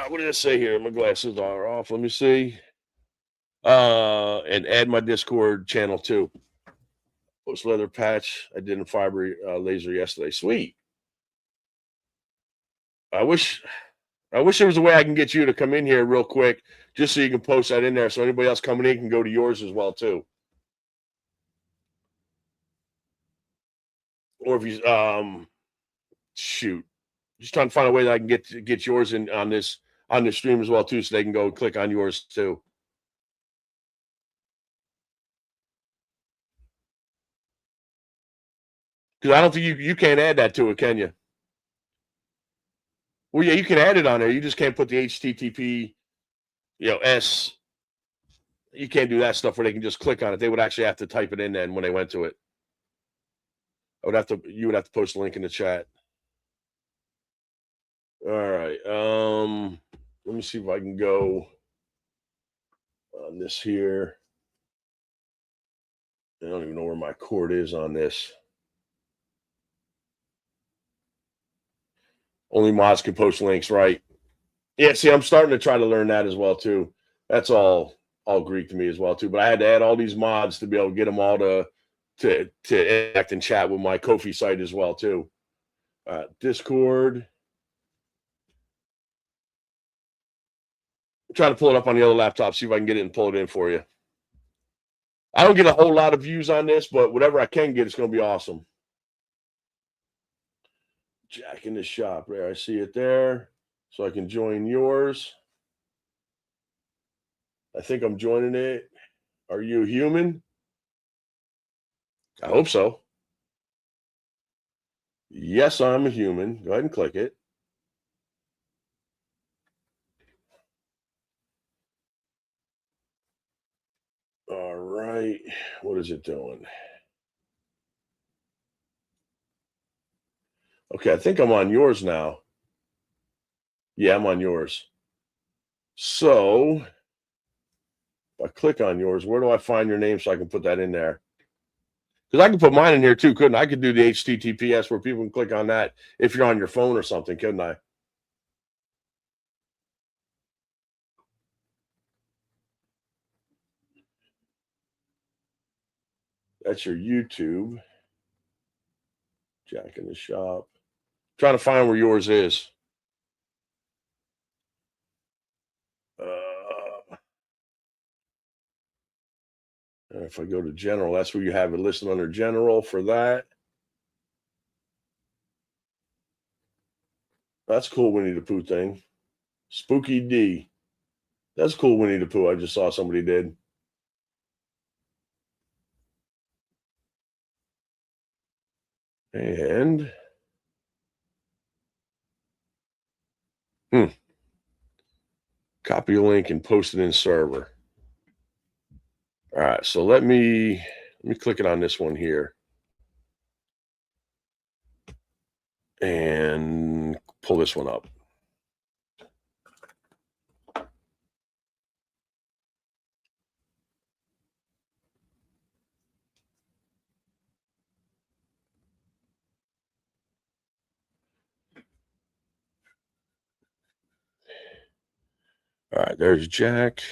What did I say here? My glasses are off. Let me see. And add my Discord channel too. Post leather patch I did in fiber laser yesterday. Sweet. I wish there was a way I can get you to come in here real quick, just so you can post that in there, so anybody else coming in can go to yours as well too. Or if you shoot, just trying to find a way that I can get yours in on this stream as well too, so they can go and click on yours too. Because I don't think you can't add that to it, can you? Well, yeah, you can add it on there. You just can't put the HTTP, S. You can't do that stuff where they can just click on it. They would actually have to type it in then when they went to it. You would have to post a link in the chat. All right. Let me see if I can go on this here. I don't even know where my cord is on this. Only mods can post links, right? Yeah, see, I'm starting to try to learn that as well too. That's all Greek to me as well too. But I had to add all these mods to be able to get them all to interact and chat with my Kofi site as well too. Discord. I'm trying to pull it up on the other laptop, see if I can get it and pull it in for you. I don't get a whole lot of views on this, but whatever I can get, it's going to be awesome. Jack in the shop. There, I see it there. So I can join yours. I think I'm joining it. Are you human? I hope so. Yes, I'm a human. Go ahead and click it. All right. What is it doing? Okay, I think I'm on yours now. Yeah, I'm on yours. So if I click on yours, where do I find your name so I can put that in there? Because I can put mine in here too, couldn't I? I could do the HTTPS where people can click on that if you're on your phone or something, couldn't I? That's your YouTube. Jack in the shop. Trying to find where yours is. If I go to general, that's where you have it listed under general for that. That's cool, Winnie the Pooh thing. Spooky D. That's cool, Winnie the Pooh. I just saw somebody did. And copy a link and post it in server. All right, so let me click it on this one here and pull this one up. All right, there's Jack.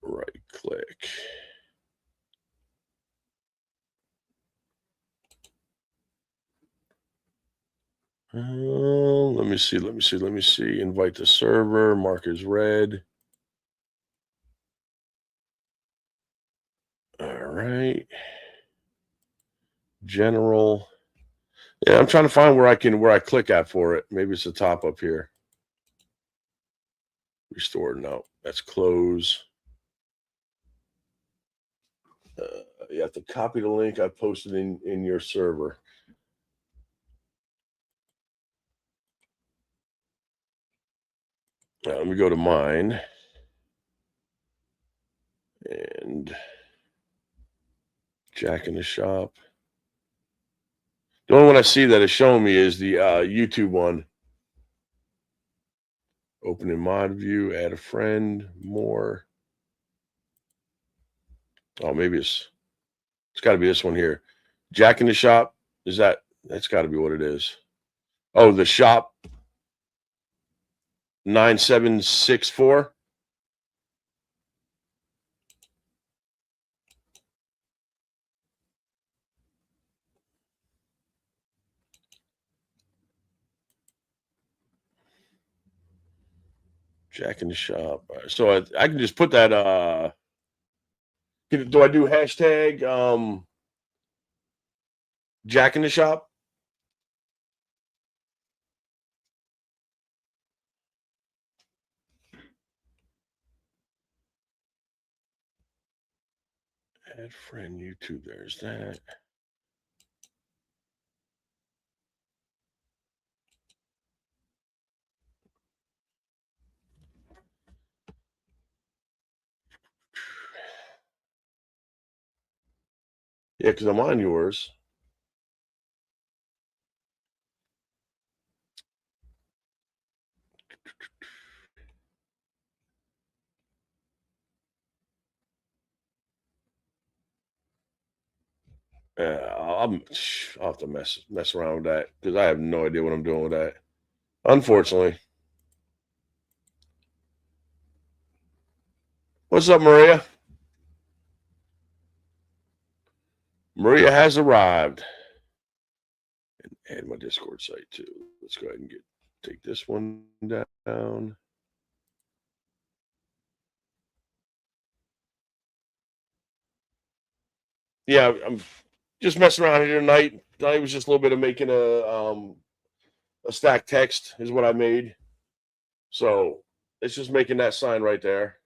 Right click. Let me see. Invite the server. Mark is red. All right. General. Yeah, I'm trying to find where I click at for it. Maybe it's the top up here. Restore. No, that's close. You have to copy the link I posted in your server. Let me go to mine. And Jack in the shop. The only one I see that is showing me is the YouTube one. Open in mod view, add a friend, more. Oh, maybe it's got to be this one here. Jack in the shop. That's got to be what it is. Oh, the shop 9764. Jack in the shop. So I can just put that. Do I do hashtag Jack in the shop? Add friend YouTube. There's that. Yeah, because I'm on yours. I'll have to mess around with that because I have no idea what I'm doing with that. Unfortunately. What's up, Maria? Maria has arrived. And add my Discord site too. Let's go ahead and take this one down. Yeah, I'm just messing around here tonight. Tonight was just a little bit of making a stack text is what I made. So it's just making that sign right there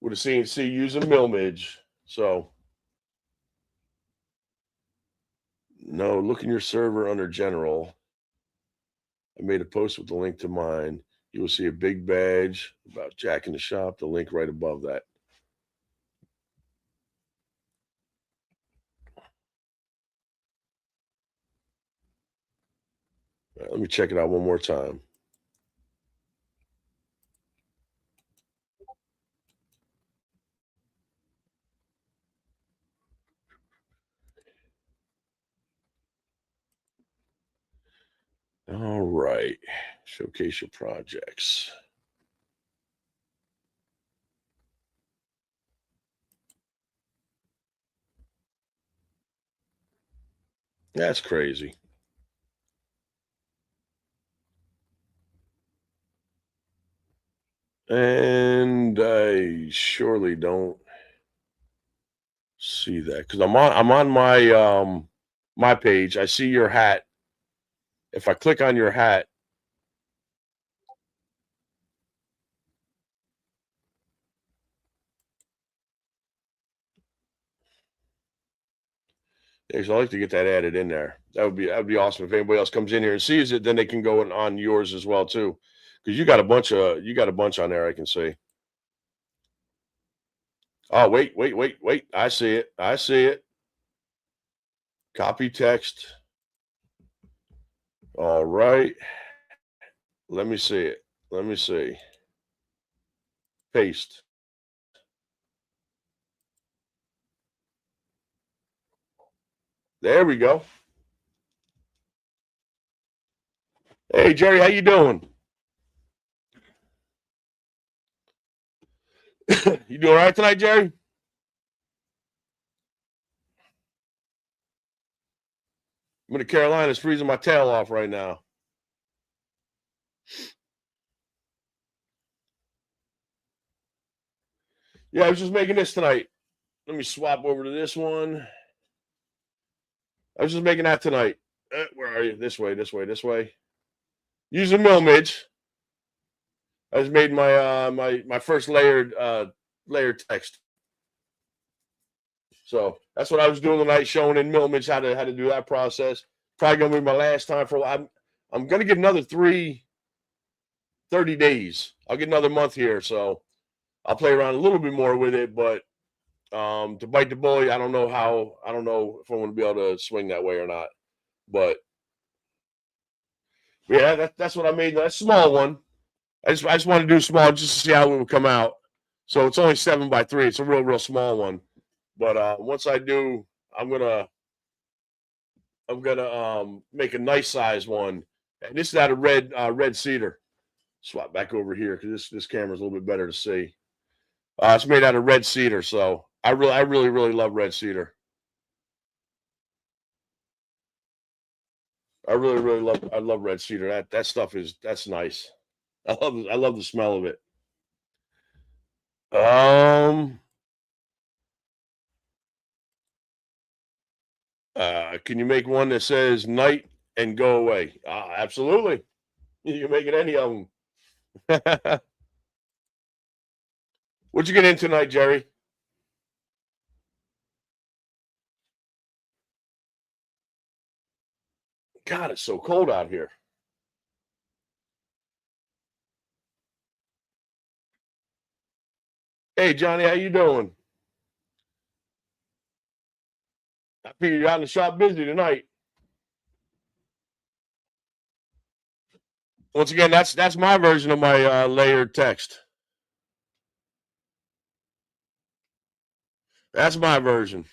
with a CNC using Millmage. So no, look in your server under general. I made a post with the link to mine. You will see a big badge about Jack in the Shop, the link right above that. Right, let me check it out one more time. All right. Showcase your projects. That's crazy. And I surely don't see that because I'm on my page. I see your hat. If I click on your hat, I'd like to get that added in there. That'd be awesome. If anybody else comes in here and sees it, then they can go on yours as well too. Because you got a bunch on there I can see. Oh, wait. I see it. I see it. Copy text. All right. Let me see it. Let me see. Paste. There we go. Hey Jerry, how you doing? You doing all right tonight, Jerry? I'm in the Carolinas freezing my tail off right now. Yeah, I was just making this tonight. Let me swap over to this one. I was just making that tonight. Where are you? This way, this way, this way. Using Millmage. I just made my my first layered text. So that's what I was doing tonight, showing in Millmage how to do that process. Probably gonna be my last time for a while. I'm gonna get another 30 days. I'll get another month here, so I'll play around a little bit more with it, but to bite the bully, I don't know if I'm going to be able to swing that way or not. But yeah, that's what I made. That small one. I just want to do small just to see how it would come out. So it's only 7x3. It's a real small one. But once I do, I'm gonna make a nice size one. And this is out of red cedar. Swap back over here because this camera's a little bit better to see. It's made out of red cedar, so I really love red cedar. I love red cedar. That stuff that's nice. I love the smell of it. Can you make one that says night and go away? Absolutely. You can make it any of them. What'd you get in tonight, Jerry? God, it's so cold out here. Hey, Johnny, how you doing? I figure you're out in the shop busy tonight. Once again, that's my version of my layered text. That's my version.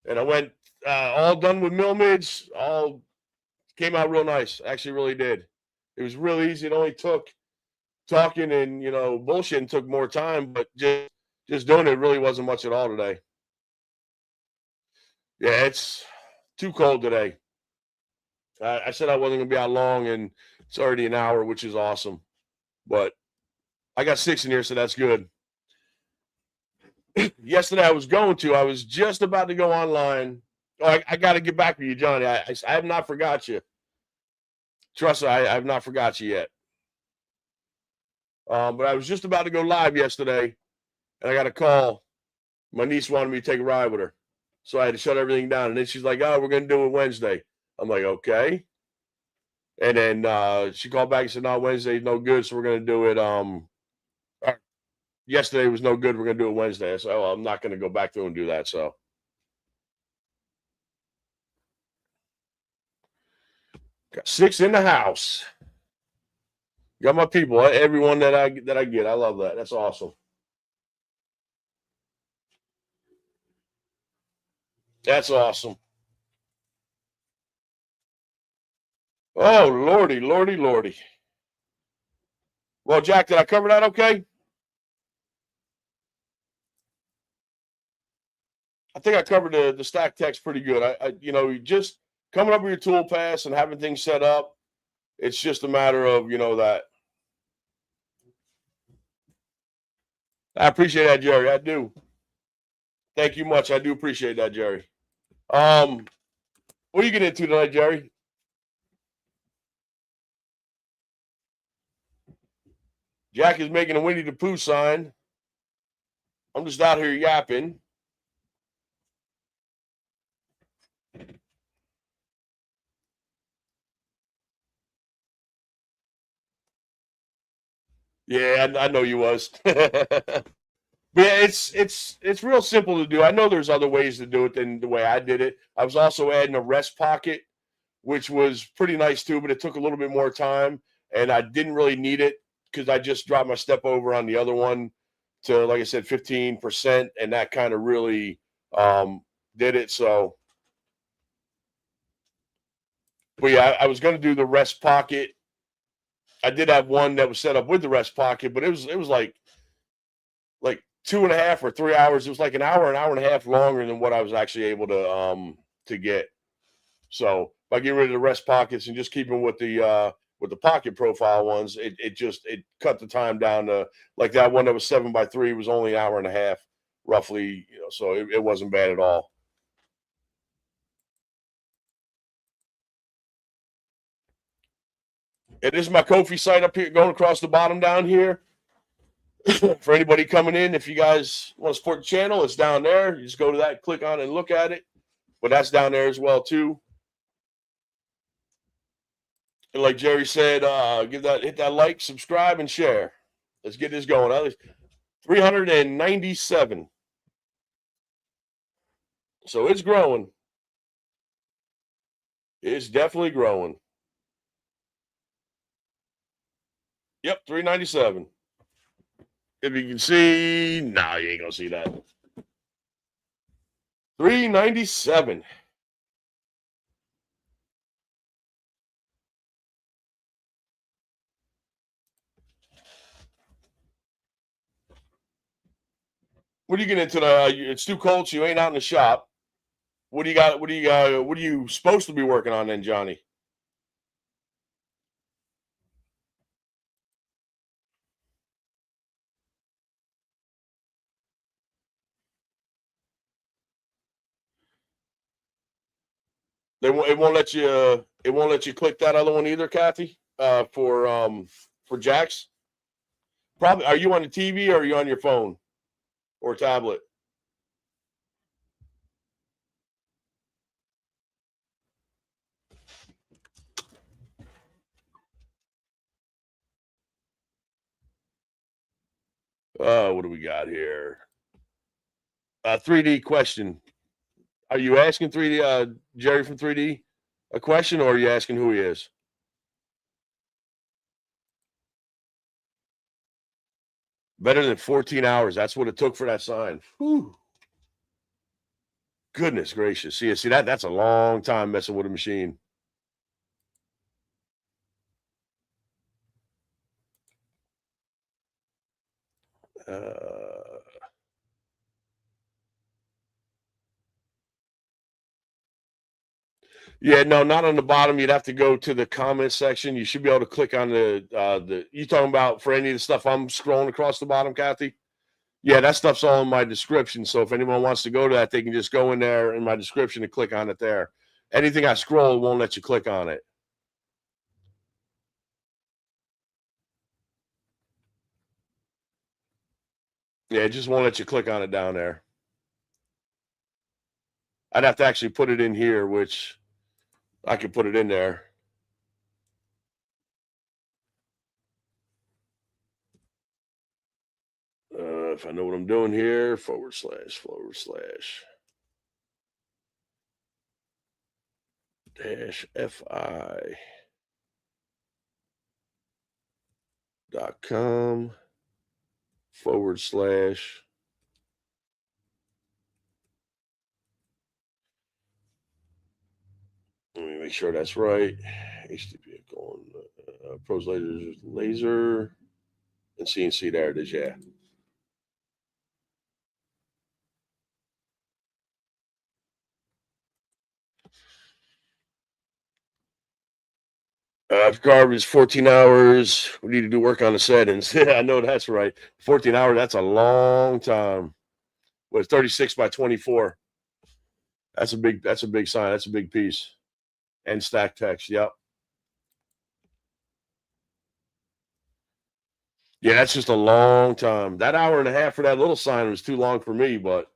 And I went all done with Millmage. All came out real nice. Actually, really did. It was real easy. It only took talking and bullshit and took more time, but just doing it really wasn't much at all today. Yeah, it's too cold today. I said I wasn't gonna be out long, and it's already an hour, which is awesome. But I got 6 in here, so that's good. Yesterday I was just about to go online. Oh, I got to get back with you, Johnny. I have not forgot you. Trust me, I have not forgot you yet. But I was just about to go live yesterday, and I got a call. My niece wanted me to take a ride with her, so I had to shut everything down. And then she's like, "Oh, we're gonna do it Wednesday." I'm like, "Okay." And then she called back and said, "No, Wednesday's no good, so we're gonna do it." Yesterday was no good. We're gonna do it Wednesday. I said, "Oh, well, I'm not gonna go back through and do that." So got 6 in the house. Got my people, everyone that I get. I love that. That's awesome. That's awesome. Oh, lordy, lordy, lordy. Well, Jack, did I cover that okay? I think I covered the stack text pretty good. Just coming up with your tool pass and having things set up. It's just a matter of that. I appreciate that, Jerry. I do. Thank you much. I do appreciate that, Jerry. What are you getting into tonight, Jerry? Jack is making a Winnie the Pooh sign. I'm just out here yapping. Yeah, I know you was. But yeah, it's real simple to do. I know there's other ways to do it than the way I did it. I was also adding a rest pocket, which was pretty nice too, but it took a little bit more time, and I didn't really need it because I just dropped my step over on the other one to, like I said, 15%, and that kind of really did it. So, but yeah, I was going to do the rest pocket. I did have one that was set up with the rest pocket, but it was like 2.5 or 3 hours. It was like an hour and a half longer than what I was actually able to get. So by getting rid of the rest pockets and just keeping with the pocket profile ones, it cut the time down to, like, that one that was 7x3 was only an hour and a half, roughly. So it wasn't bad at all. And this is my Kofi site up here, going across the bottom down here. For anybody coming in, if you guys want to support the channel, it's down there. You just go to that, click on it, and look at it. But that's down there as well too. And like Jerry said, hit that like, subscribe, and share. Let's get this going. 397. So it's growing. It's definitely growing. Yep, 397. If you can see, no, you ain't gonna see that. 397. What are you getting into? It's too cold, so you ain't out in the shop. What do you got? What are you supposed to be working on then, Johnny? It won't let you. It won't let you click that other one either, Kathy. For Jax. Probably. Are you on the TV or are you on your phone or tablet? What do we got here? 3D question. Are you asking 3D Jerry from 3D a question, or are you asking who he is? Better than 14 hours. That's what it took for that sign. Whew. Goodness gracious. See that's a long time messing with a machine. Uh, yeah, no, not on the bottom. You'd have to go to the comment section. You should be able to click on the you talking about for any of the stuff I'm scrolling across the bottom, Kathy? Yeah, that stuff's all in my description. So if anyone wants to go to that, they can just go in there in my description and click on it there. Anything I scroll won't let you click on it. Yeah, it just won't let you click on it down there. I'd have to actually put it in here, which I could put it in there. If I know what I'm doing here, // dash fi.com / let me make sure that's right. HTTP going pros laser and CNC. There it is. Yeah. Garbage 14 hours. We need to do work on the settings. Yeah, I know that's right. 14 hours. That's a long time. Well, 36 by 24. That's a big sign. That's a big piece. And stack text. Yep. Yeah, that's just a long time. That hour and a half for that little sign was too long for me, but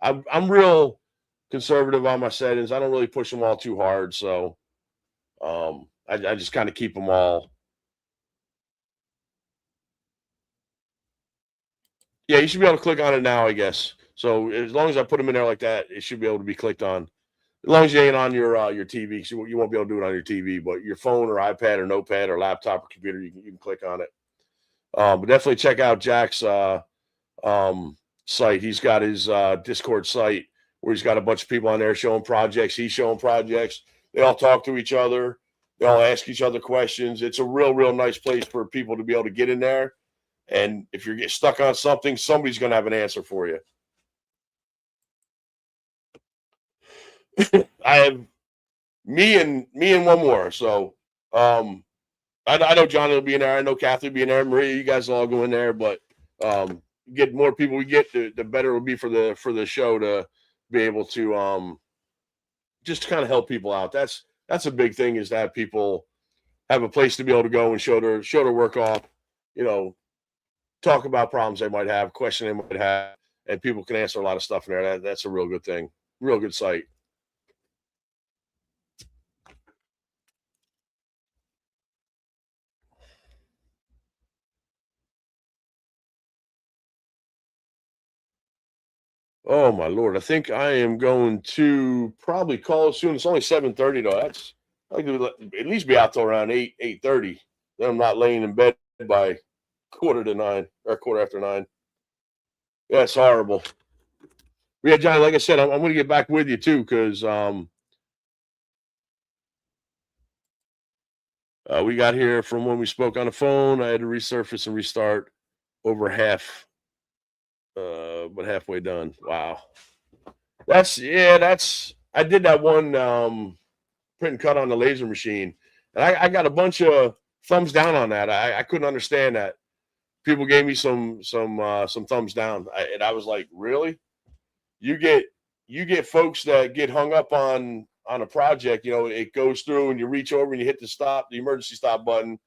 I'm real conservative on my settings. I don't really push them all too hard. So I just kind of keep them all. Yeah, you should be able to click on it now, I guess. So as long as I put them in there like that, it should be able to be clicked on. As long as you ain't on your TV, 'cause you won't be able to do it on your TV, but your phone or iPad or notepad or laptop or computer, you can click on it. But definitely check out Jack's site. He's got his Discord site where he's got a bunch of people on there showing projects. He's showing projects. They all talk to each other. They all ask each other questions. It's a real nice place for people to be able to get in there. And if you're getting stuck on something, somebody's going to have an answer for you. I have me and one more. So I know John will be in there. I know Kathy will be in there. Maria, you guys will all go in there. But get more people we get, the better it will be for the show to be able to just kind of help people out. That's a big thing, is to have people have a place to be able to go and show their work off. You know, talk about problems they might have, question they might have, and people can answer a lot of stuff in there. That's a real good thing. Real good site. Oh my lord! I think I am going to probably call soon. It's only 7:30 though. That's I like to at least be out till around 8:30. Then I'm not laying in bed by quarter to nine or quarter after nine. Yeah, it's horrible. Yeah, Johnny. Like I said, I'm going to get back with you too, because we got here from when we spoke on the phone. I had to resurface and restart over half, but halfway done. Wow. That's I did that one print and cut on the laser machine, and I got a bunch of thumbs down on that. I couldn't understand that. People gave me some thumbs down, and I was like, really? You get you get folks that get hung up on a project. You know, it goes through and you reach over and you hit the emergency stop button,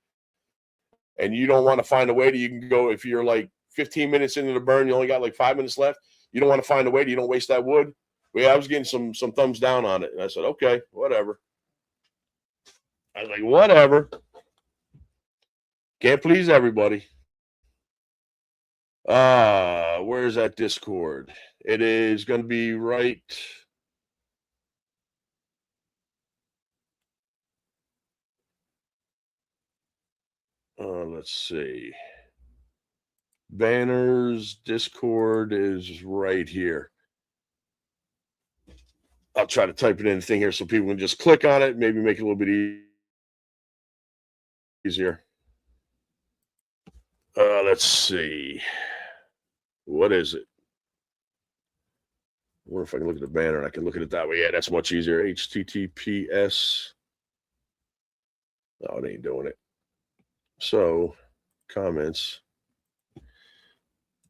and you don't want to find a way that you can go. If you're like 15 minutes into the burn, you only got like 5 minutes left. You don't want to find a way that you don't waste that wood. But yeah, I was getting some thumbs down on it, and I said, okay, whatever. I was like, whatever. Can't please everybody. Where's that Discord? It is going to be right. Let's see. Banners, Discord is right here. I'll try to type it in the thing here so people can just click on it, maybe make it a little bit easier. Let's see. What is it? I wonder if I can look at the banner and I can look at it that way. Yeah, that's much easier. HTTPS. No, it ain't doing it. So, comments.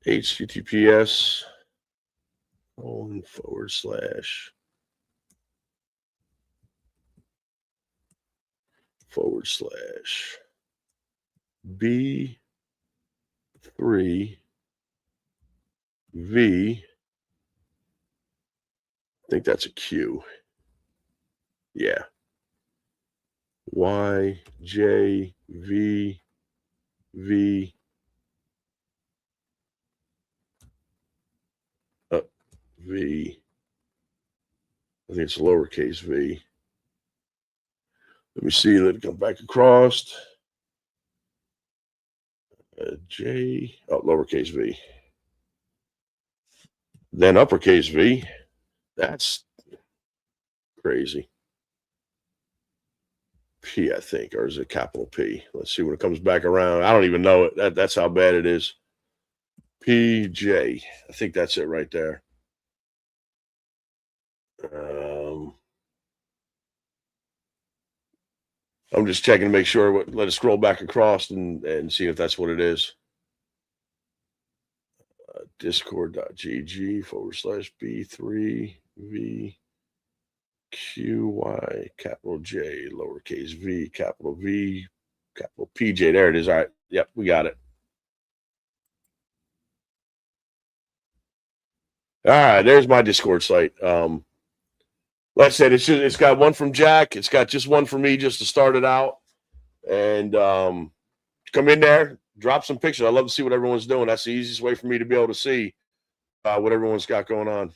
HTTPS / B3V. I think that's a Q. Yeah. YJVV. V. I think it's lowercase v. Let me see. Let it come back across. J. Oh, lowercase v. Then uppercase V. That's crazy. P, I think, or is it capital P? Let's see when it comes back around. I don't even know it. That's how bad it is. PJ. I think that's it right there. I'm just checking to make sure. Let it scroll back across and see if that's what it is. Discord.gg /B3V QY capital J lowercase v capital V capital PJ. There it is. All right. Yep, we got it. All right, there's my Discord site. Like I said, it's got one from Jack. It's got just one for me just to start it out. And come in there, drop some pictures. I love to see what everyone's doing. That's the easiest way for me to be able to see what everyone's got going on.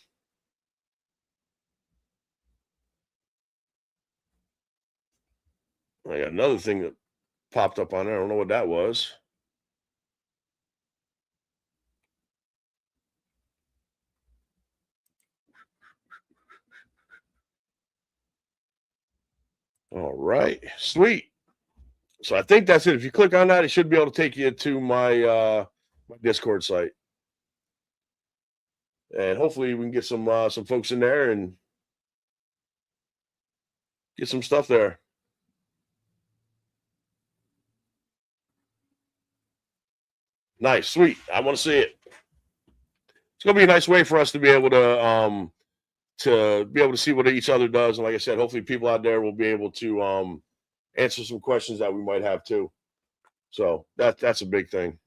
I got another thing that popped up on there. I don't know what that was. All right, sweet. So I think that's it. If you click on that, it should be able to take you to my my Discord site, and hopefully we can get some folks in there and get some stuff there. Nice, sweet. I want to see it. It's gonna be a nice way for us to be able to see what each other does, and like I said, hopefully people out there will be able to answer some questions that we might have too. So that's a big thing.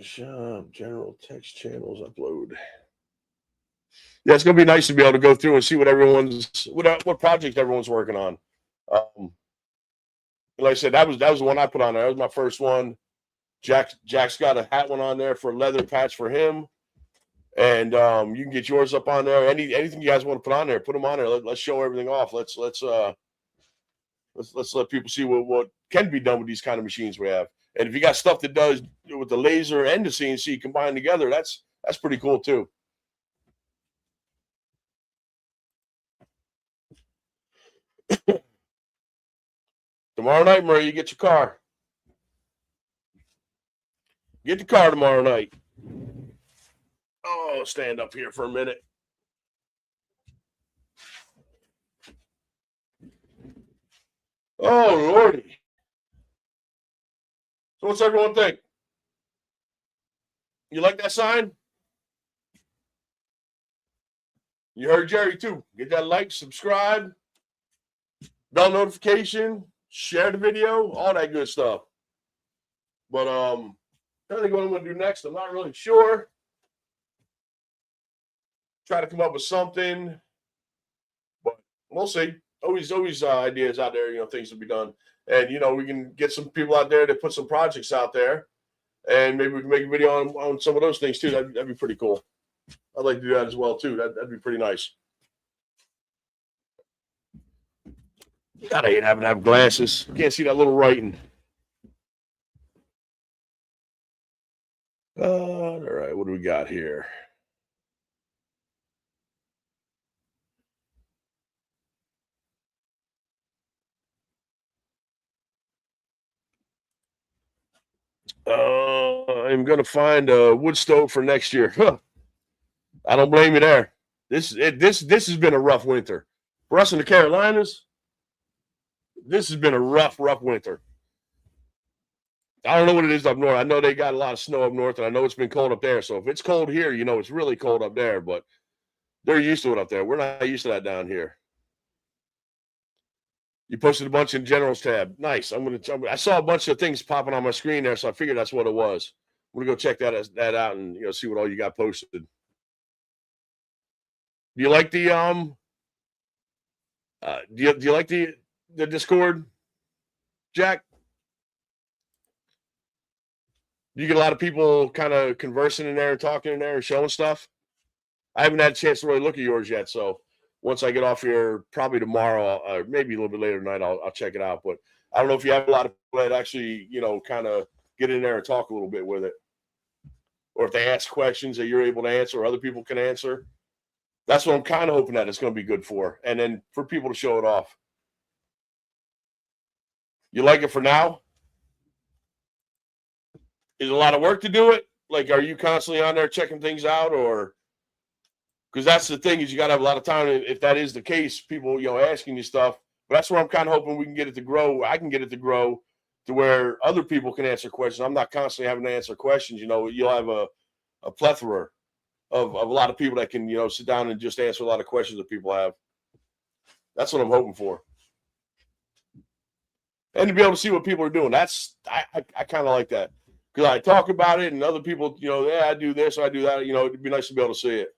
Shop, general text channels, upload. Yeah, it's gonna be nice to be able to go through and see what what project everyone's working on. Like I said, that was the one I put on there. That was my first one. Jack's got a hat one on there for a leather patch for him, and you can get yours up on there. Anything you guys want to put on there, put them on there. Let's show everything off. Let's let people see what can be done with these kind of machines we have. And if you got stuff that does with the laser and the CNC combined together, that's pretty cool too. Tomorrow night, Murray, you get your car. Get the car tomorrow night. Oh, stand up here for a minute. Oh, Lordy. So what's everyone think? You like that sign? You heard Jerry too. Get that like, subscribe, bell notification, share the video, all that good stuff. But I think what I'm going to do next, I'm not really sure. Try to come up with something, but we'll see. Always ideas out there, things to be done. And, we can get some people out there to put some projects out there, and maybe we can make a video on some of those things too. That'd be pretty cool. I'd like to do that as well too. That'd be pretty nice. God, I hate having to have glasses. Can't see that little writing. we got here? I'm gonna find a wood stove for next year. Huh. I don't blame you there. This has been a rough winter for us in the Carolinas. This has been a rough winter. I don't know what it is up north. I know they got a lot of snow up north, and I know it's been cold up there. So if it's cold here, you know it's really cold up there. But they're used to it up there. We're not used to that down here. You posted a bunch in General's tab. Nice. I saw a bunch of things popping on my screen there, so I figured that's what it was. I'm gonna go check that out and see what all you got posted. Do you like the do you like the Discord, Jack? You get a lot of people kind of conversing in there and talking in there and showing stuff. I haven't had a chance to really look at yours yet, so once I get off here, probably tomorrow, or maybe a little bit later tonight, I'll check it out. But I don't know if you have a lot of people that actually, kind of get in there and talk a little bit with it, or if they ask questions that you're able to answer, or other people can answer. That's what I'm kind of hoping that it's going to be good for, and then for people to show it off. You like it for now? Is it a lot of work to do it? Like, are you constantly on there checking things out, or because that's the thing is you got to have a lot of time. If that is the case, people asking you stuff. But that's where I'm kind of hoping we can get it to grow. I can get it to grow to where other people can answer questions. I'm not constantly having to answer questions. You'll have a plethora of a lot of people that can sit down and just answer a lot of questions that people have. That's what I'm hoping for. And to be able to see what people are doing. I kind of like that. Because I talk about it and other people, yeah, I do this, I do that. It'd be nice to be able to see it.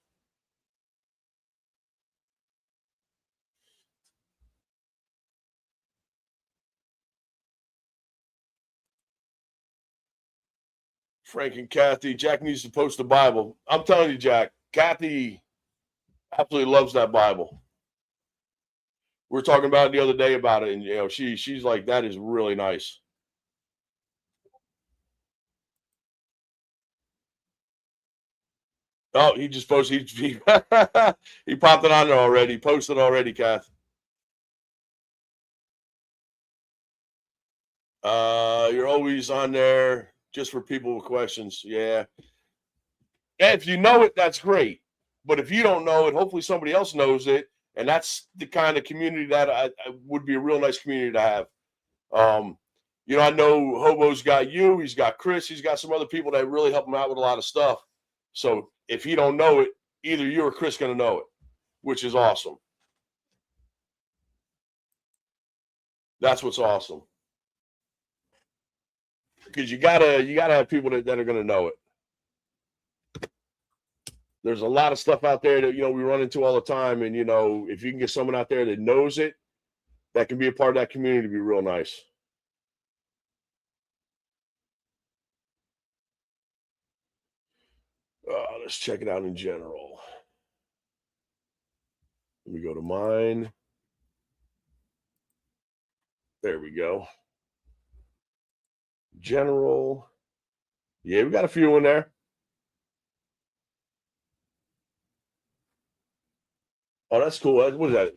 Frank and Kathy, Jack needs to post the Bible. I'm telling you, Jack, Kathy absolutely loves that Bible. We were talking about it the other day about it, and she's like, that is really nice. Oh, he just posted. He popped it on there already. Posted already, Kath. You're always on there just for people with questions. Yeah. If you know it, that's great. But if you don't know it, hopefully somebody else knows it. And that's the kind of community that I would be a real nice community to have. I know Hobo's got you. He's got Chris. He's got some other people that really help him out with a lot of stuff. So if he don't know it, either you or Chris going to know it, which is awesome. That's what's awesome. Because you gotta have people that are going to know it. There's a lot of stuff out there that we run into all the time, and if you can get someone out there that knows it, that can be a part of that community, to be real nice. Let's check it out in general. Let me go to mine. There we go. General. Yeah, we got a few in there. Oh, that's cool. What is that?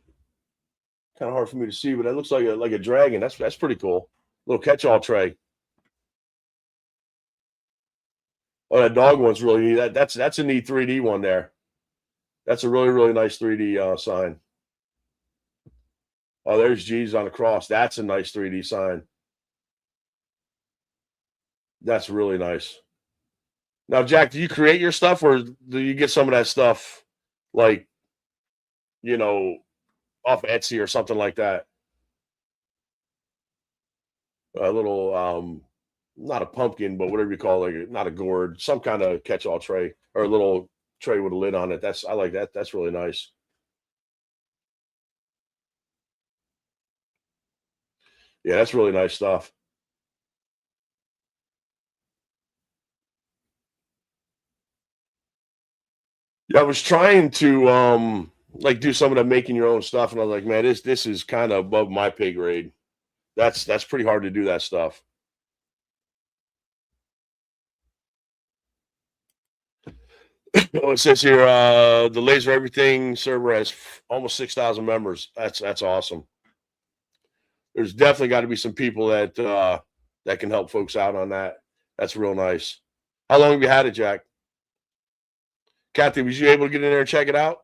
Kind of hard for me to see, but that looks like a dragon. That's pretty cool. Little catch-all tray. Oh, that dog one's really neat. That's a neat 3D one there. That's a really nice 3D sign. Oh, there's Jesus on the cross. That's a nice 3D sign. That's really nice. Now, Jack, do you create your stuff, or do you get some of that stuff, like, off Etsy or something like that? A little, not a pumpkin, but whatever you call it, not a gourd, some kind of catch-all tray, or a little tray with a lid on it. I like that. That's really nice. Yeah, that's really nice stuff. Yeah, I was trying to like do some of the making your own stuff, and I was like, man, this is kind of above my pay grade. That's pretty hard to do that stuff. Oh, it says here the Laser Everything server has almost 6,000 members. That's awesome. There's definitely got to be some people that can help folks out on that. That's real nice. How long have you had it, Jack? Kathy, was you able to get in there and check it out?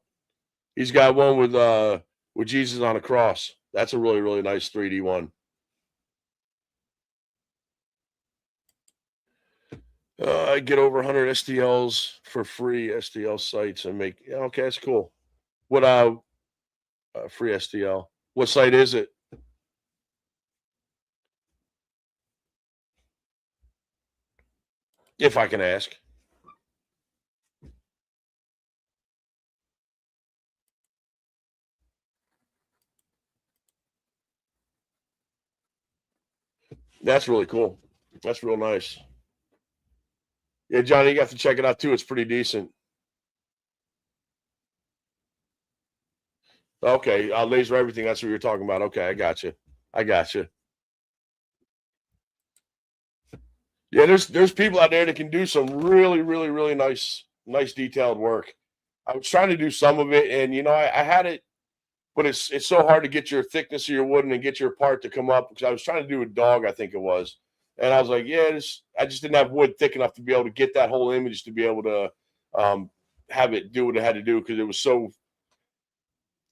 He's got one with Jesus on a cross. That's a really, really nice 3D one. I get over 100 STLs for free STL sites and make. Yeah, okay, that's cool. What free STL? What site is it? If I can ask. That's really cool. That's real nice. Yeah, Johnny, you have to check it out too. It's pretty decent. Okay, laser everything. That's what you're talking about. Okay, I got you. I got you. Yeah, there's people out there that can do some really, really, really nice detailed work. I was trying to do some of it, and I had it, but it's so hard to get your thickness of your wood and get your part to come up because I was trying to do a dog, I think it was, and I was like, yeah, I just didn't have wood thick enough to be able to get that whole image to be able to have it do what it had to do because it was so.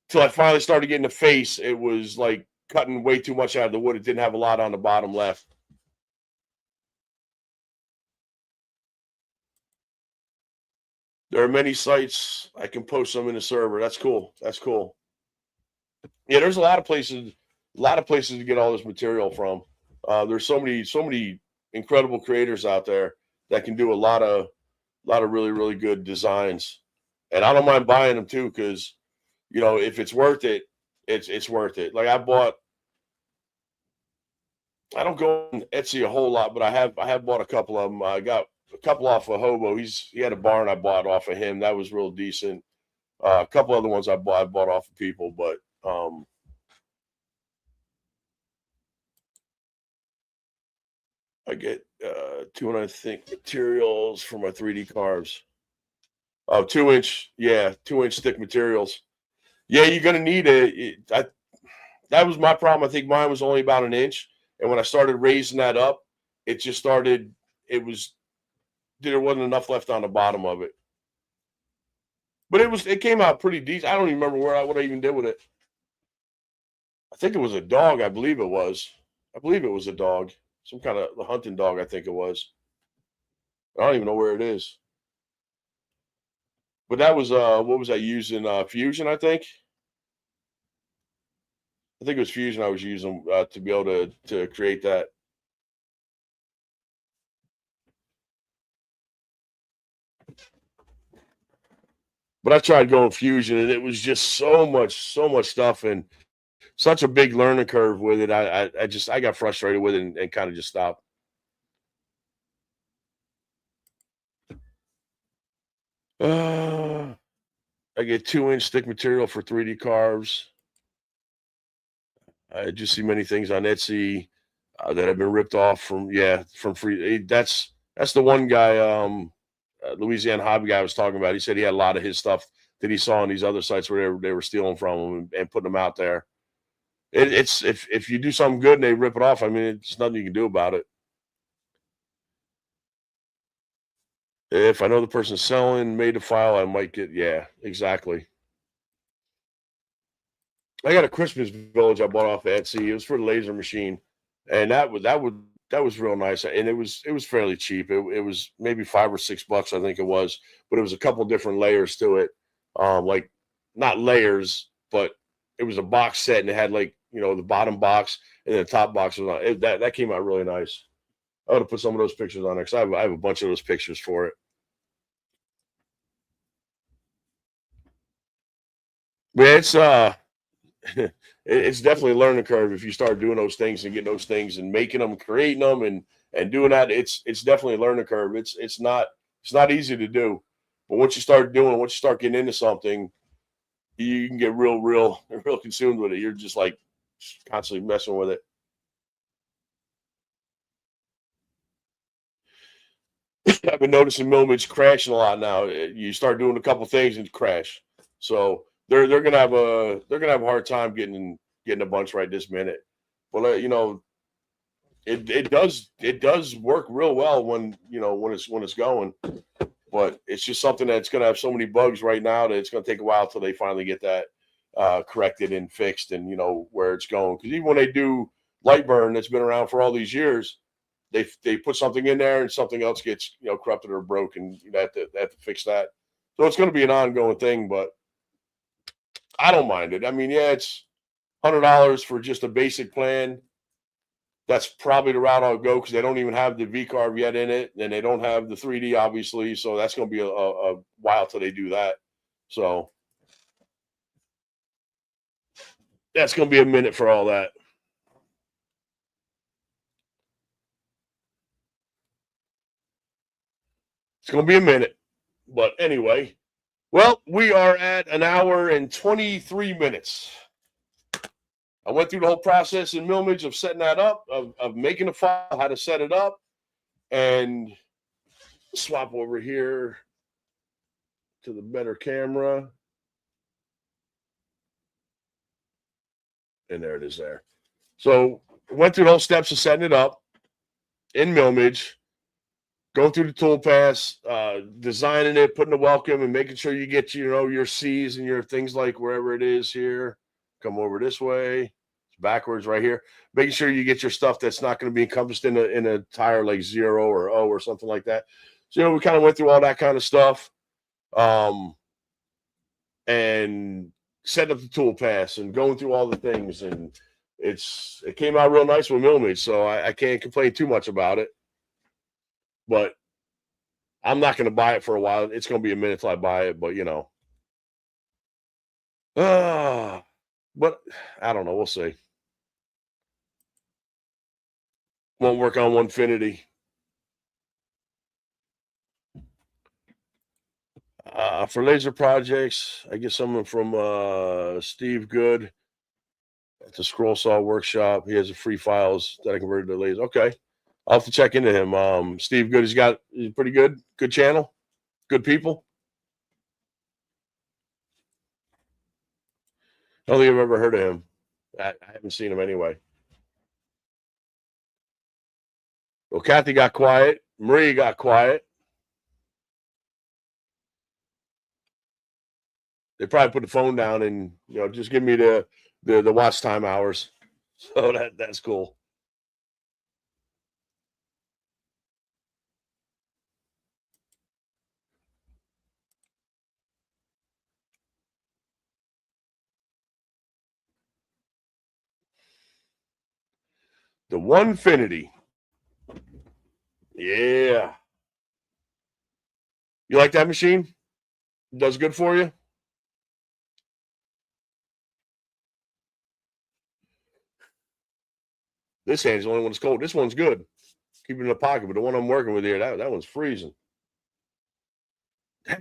Till I finally started getting the face, it was like cutting way too much out of the wood. It didn't have a lot on the bottom left. There are many sites I can post them in the server. That's cool. That's cool. Yeah, there's a lot of places to get all this material from. There's so many incredible creators out there that can do a lot of really, really good designs. And I don't mind buying them too, because if it's worth it, it's worth it. Like I don't go on Etsy a whole lot, but I have bought a couple of them. I got a couple off of Hobo. He had a barn I bought off of him. That was real decent. A couple other ones I bought off of people, but I get 200 think materials for my 3D carves. Oh, 2 inch, yeah, 2 inch thick materials. Yeah, you're gonna need it. That was my problem. I think mine was only about an inch, and when I started raising that up, it just started. It was there wasn't enough left on the bottom of it, but it came out pretty decent. I don't even remember what I even did with it. I think it was a dog. I believe it was. I believe it was a dog, some kind of the hunting dog. I think it was. I don't even know where it is. But that was what was I using? Fusion, I think. I think it was Fusion I was using to be able to create that. But I tried going Fusion, and it was just so much stuff, and such a big learning curve with it. I got frustrated with it and kind of just stopped. Uh, I get 2 inch thick material for 3D carves. I just see many things on Etsy that have been ripped off from free. That's the one guy, Louisiana hobby guy I was talking about. He said he had a lot of his stuff that he saw on these other sites where they were stealing from him and putting them out there. It's if you do something good and they rip it off, I mean, it's nothing you can do about it. If I know the person's selling, made a file, I might get. Yeah, exactly. I got a Christmas village I bought off of Etsy. It was for the laser machine, and that was real nice, and it was fairly cheap. It was maybe $5 or $6, I think it was, but it was a couple different layers to it, like not layers, but it was a box set, and it had like the bottom box and the top box was on it. That came out really nice. I would have put some of those pictures on there because I have a bunch of those pictures for it. But it's definitely a learning curve if you start doing those things and getting those things and making them, creating them, and doing that. It's definitely a learning curve. It's not easy to do, but once you start getting into something, you can get real consumed with it. You're just like constantly messing with it. I've been noticing Millmage crashing a lot now. You start doing a couple things and crash. So they're gonna have a hard time getting a bunch right this minute. Well, it does work real well when when it's going, but it's just something that's gonna have so many bugs right now that it's gonna take a while till they finally get that corrected and fixed and where it's going. Because even when they do light burn that's been around for all these years, they put something in there and something else gets corrupted or broken. You have to fix that. So it's going to be an ongoing thing, but I don't mind it. I mean, yeah, it's $100 for just a basic plan. That's probably the route I'll go because they don't even have the V carb yet in it, and they don't have the 3D obviously. So that's going to be a while till they do that. So that's going to be a minute for all that. It's going to be a minute. But anyway, well, we are at an hour and 23 minutes. I went through the whole process in Millmage of setting that up, of making a file, how to set it up, and swap over here to the better camera. And there it is there. So went through the whole steps of setting it up in Millmage, going through the tool pass, designing it, putting the welcome, and making sure you get your C's and your things like wherever it is here. Come over this way. It's backwards right here. Making sure you get your stuff that's not going to be encompassed in a tire like 0 or O or something like that. So we kind of went through all that kind of stuff. And setting up the tool pass and going through all the things, and it came out real nice with Millmage, so I can't complain too much about it. But I'm not going to buy it for a while. It's going to be a minute till I buy it, but but I don't know. We'll see. Won't work on Onefinity. For laser projects, I get someone from Steve Good at the Scroll Saw Workshop. He has a free files that I converted to laser. Okay. I'll have to check into him. Steve Good, he's pretty good channel, good people. I don't think I've ever heard of him. I haven't seen him anyway. Well, Kathy got quiet. Marie got quiet. They probably put the phone down and just give me the watch time hours. So that's cool. The Onefinity. Yeah. You like that machine? Does good for you? This hand's the only one that's cold. This one's good. Keep it in the pocket, but the one I'm working with here, that one's freezing. Yeah,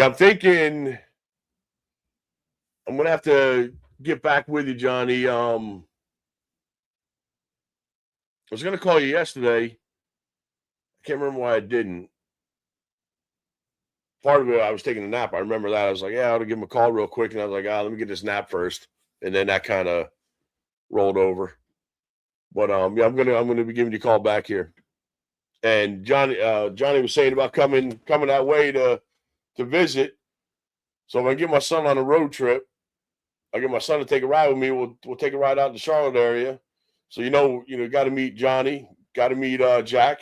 I'm thinking I'm gonna have to get back with you, Johnny. I was gonna call you yesterday. I can't remember why I didn't. Part of it, I was taking a nap. I remember that. I was like, yeah, I ought to give him a call real quick. And I was like, let me get this nap first. And then that kind of rolled over. But yeah, I'm gonna be giving you a call back here. And Johnny was saying about coming that way to visit. So if I get my son on a road trip, I get my son to take a ride with me. We'll take a ride out in the Charlotte area. So got to meet Johnny, got to meet Jack,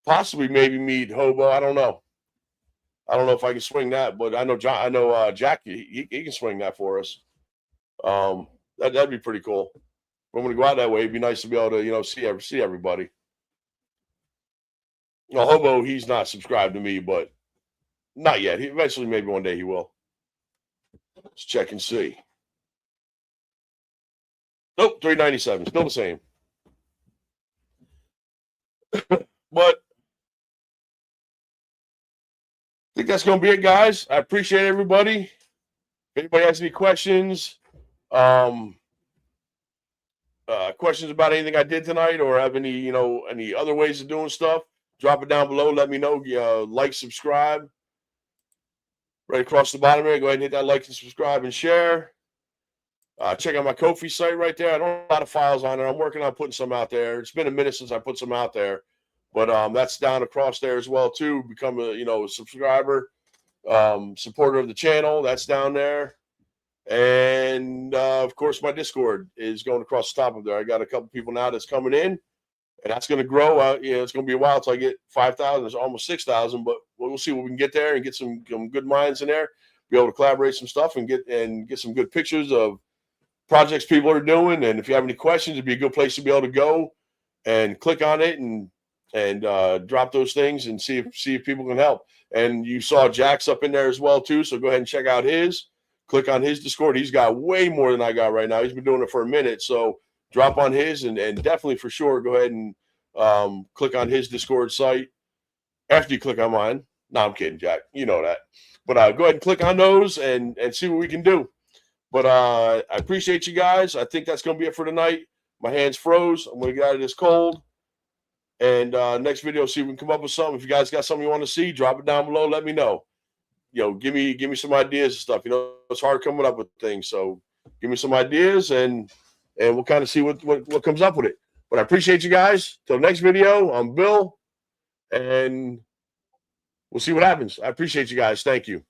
possibly maybe meet Hobo. I don't know if I can swing that, but I know Jack. He can swing that for us. That'd be pretty cool. When we go out that way, it'd be nice to be able to see everybody. Hobo, he's not subscribed to me, but not yet. Eventually, maybe one day he will. Let's check and see. Nope, 397. Still the same. But I think that's going to be it, guys. I appreciate everybody. If anybody has any questions, questions about anything I did tonight, or have any, any other ways of doing stuff, drop it down below. Let me know. Like, subscribe. Right across the bottom here, go ahead and hit that like and subscribe and share. Check out my Ko-fi site right there. I don't have a lot of files on it. I'm working on putting some out there. It's been a minute since I put some out there, but that's down across there as well too. Become a subscriber, supporter of the channel. That's down there. And of course, my Discord is going across the top of there. I got a couple people now that's coming in, and that's going to grow. It's going to be a while until I get 5,000. It's almost 6,000, but we'll see what we can get there and get some good minds in there. Be able to collaborate some stuff and get some good pictures of projects people are doing. And if you have any questions, it'd be a good place to be able to go and click on it and drop those things and see if people can help. And you saw Jack's up in there as well too, so go ahead and check out his. Click on his Discord. He's got way more than I got right now. He's been doing it for a minute. So drop on his and definitely for sure go ahead and click on his Discord site after you click on mine. No, I'm kidding, Jack. You know that. But go ahead and click on those and see what we can do. But I appreciate you guys. I think that's going to be it for tonight. My hands froze. I'm going to get out of this cold. And next video, see if we can come up with something. If you guys got something you want to see, drop it down below. Let me know. Give me some ideas and stuff. It's hard coming up with things. So give me some ideas and we'll kind of see what comes up with it. But I appreciate you guys. Till next video, I'm Bill, and we'll see what happens. I appreciate you guys. Thank you.